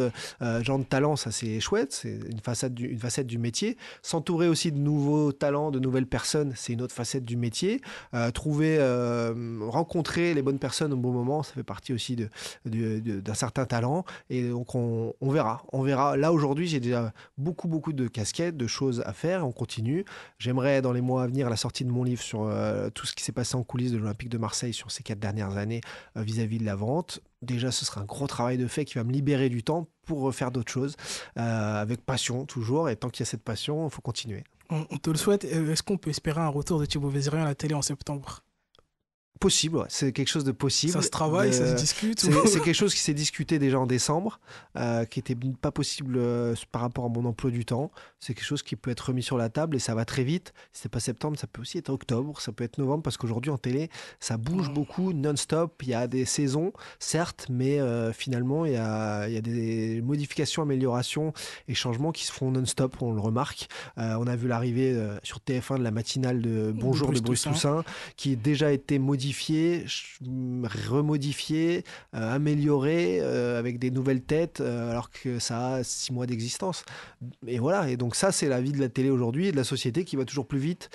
gens de talent, ça c'est chouette. C'est une facette du métier. S'entourer aussi de nouveaux talents, de nouvelles personnes, c'est une autre facette du métier. Rencontrer les bonnes personnes au bon moment, ça fait partie aussi d'un certain talent. Et donc on verra. Là aujourd'hui, j'ai déjà beaucoup de casquettes, de choses à faire. On continue. J'aimerais dans les mois à venir la sortie de mon livre sur tout ce qui s'est passé en coulisses de l'Olympique de Marseille sur ces 4 dernières années vis-à-vis de la vente. Déjà, ce sera un gros travail de fait qui va me libérer du temps pour faire d'autres choses avec passion toujours. Et tant qu'il y a cette passion, il faut continuer. On te le souhaite. Est-ce qu'on peut espérer un retour de Thibaut Vésirian à la télé en septembre? Possible, ouais. C'est quelque chose de possible. Ça se travaille, ça se discute. C'est quelque chose qui s'est discuté déjà en décembre, qui n'était pas possible par rapport à mon emploi du temps. C'est quelque chose qui peut être remis sur la table et ça va très vite. Si c'est pas septembre, ça peut aussi être octobre, ça peut être novembre, parce qu'aujourd'hui en télé, ça bouge beaucoup, non-stop. Il y a des saisons, certes, mais finalement, il y a des modifications, améliorations et changements qui se font non-stop, on le remarque. On a vu l'arrivée sur TF1 de la matinale de Bonjour de Bruce Toussaint, qui a déjà été modifiée, remodifié, amélioré avec des nouvelles têtes alors que ça a 6 mois d'existence. Et voilà, et donc ça c'est la vie de la télé aujourd'hui et de la société qui va toujours plus vite.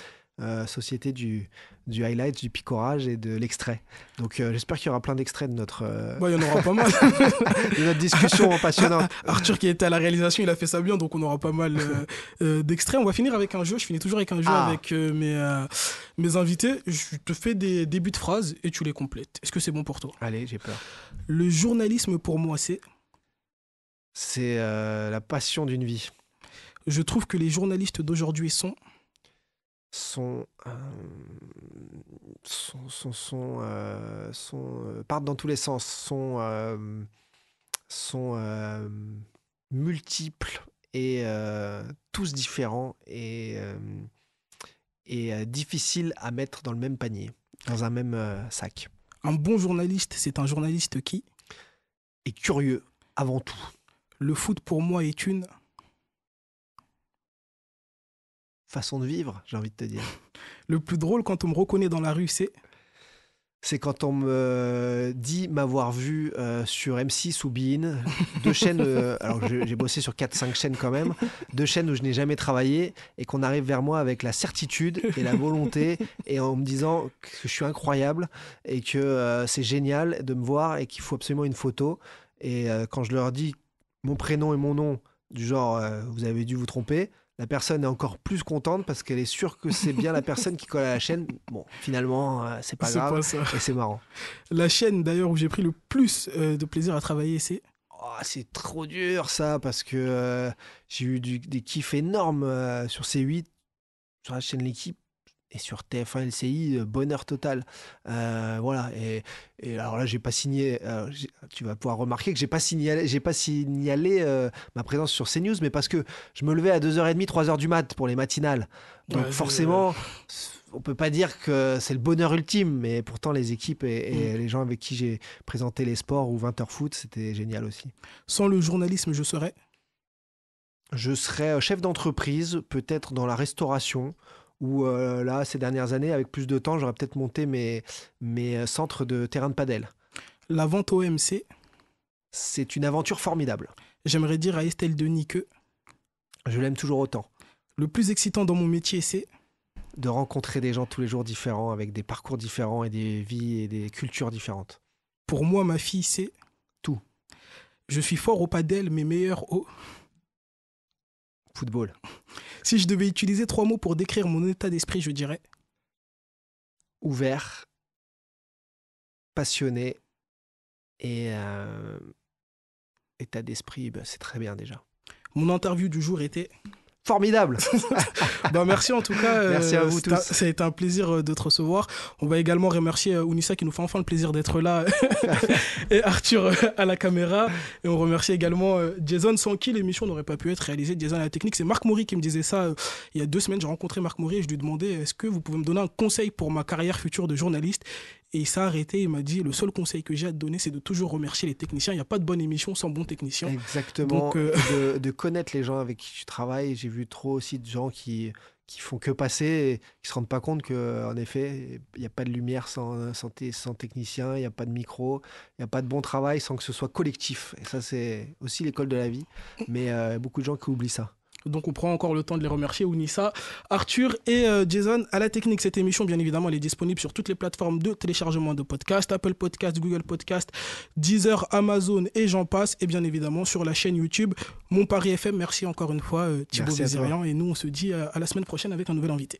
Société du highlight, du picorage et de l'extrait. Donc j'espère qu'il y aura plein d'extraits de notre il y en aura pas mal de notre discussion passionnante. Arthur qui était à la réalisation, il a fait ça bien, donc on aura pas mal d'extraits. On va finir avec un jeu. Je finis toujours avec un jeu avec mes invités. Je te fais des débuts de phrases et tu les complètes. Est-ce que c'est bon pour toi? Allez, j'ai peur. Le journalisme pour moi, c'est la passion d'une vie. Je trouve que les journalistes d'aujourd'hui partent dans tous les sens, sont multiples et tous différents et difficiles à mettre dans le même panier, dans un même sac. Un bon journaliste, c'est un journaliste qui... Et curieux, avant tout. Le foot pour moi est une... Façon de vivre, j'ai envie de te dire. Le plus drôle quand on me reconnaît dans la rue, C'est quand on me dit m'avoir vu sur M6 ou Bein, deux chaînes, alors que j'ai bossé sur 4-5 chaînes quand même, deux chaînes où je n'ai jamais travaillé, et qu'on arrive vers moi avec la certitude et la volonté, et en me disant que je suis incroyable, et que c'est génial de me voir, et qu'il faut absolument une photo. Et quand je leur dis mon prénom et mon nom, du genre vous avez dû vous tromper, la personne est encore plus contente parce qu'elle est sûre que c'est bien la personne qui colle à la chaîne. Bon, finalement, c'est pas grave, pas ça. et c'est marrant. La chaîne d'ailleurs où j'ai pris le plus de plaisir à travailler, c'est... Oh, c'est trop dur ça, parce que j'ai eu des kiffs énormes sur C8, sur la chaîne L'équipe, et sur TF1 LCI, bonheur total. Voilà, et alors là, j'ai pas signé. Tu vas pouvoir remarquer que j'ai pas signalé ma présence sur CNews, mais parce que je me levais à 2h30, 3h du mat pour les matinales. Donc Ouais, forcément, on peut pas dire que c'est le bonheur ultime, mais pourtant les équipes et les gens avec qui j'ai présenté les sports ou 20h foot, c'était génial aussi. Sans le journalisme, je serais... Je serais chef d'entreprise, peut-être dans la restauration, où là, ces dernières années, avec plus de temps, j'aurais peut-être monté mes centres de terrain de padel. La vente au OMC, C'est une aventure formidable. j'aimerais dire à Estelle Denis que... Je l'aime toujours autant. Le plus excitant dans mon métier, c'est... De rencontrer des gens tous les jours différents, avec des parcours différents et des vies et des cultures différentes. Pour moi, ma fille, c'est... Tout. Je suis fort au padel, mais meilleur au... Football. Si je devais utiliser 3 mots pour décrire mon état d'esprit, je dirais... Ouvert, passionné et état d'esprit, ben, c'est très bien déjà. Mon interview du jour était... Formidable. Merci en tout cas. Merci à vous tous. Ça a été un plaisir de te recevoir. On va également remercier Ounissa qui nous fait enfin le plaisir d'être là et Arthur à la caméra. Et on remercie également Jason sans qui l'émission n'aurait pas pu être réalisée. Jason à la technique, c'est Marc Maury qui me disait ça il y a 2 semaines. J'ai rencontré Marc Maury et je lui demandais est-ce que vous pouvez me donner un conseil pour ma carrière future de journaliste. Et il s'est arrêté, il m'a dit le seul conseil que j'ai à te donner, c'est de toujours remercier les techniciens. Il n'y a pas de bonne émission sans bons techniciens. Exactement. Donc, de connaître les gens avec qui tu travailles. J'ai vu trop aussi de gens qui font que passer et qui se rendent pas compte qu'en effet, il n'y a pas de lumière sans technicien, il n'y a pas de micro, il n'y a pas de bon travail sans que ce soit collectif. Et ça, c'est aussi l'école de la vie. Mais beaucoup de gens qui oublient ça. Donc on prend encore le temps de les remercier, Ounissa, Arthur et Jason à la technique. Cette émission, bien évidemment, elle est disponible sur toutes les plateformes de téléchargement de podcasts, Apple Podcasts, Google Podcasts, Deezer, Amazon et j'en passe. Et bien évidemment sur la chaîne YouTube Mon Paris FM. Merci encore une fois Thibaut Vézérian. Et nous, on se dit à la semaine prochaine avec un nouvel invité.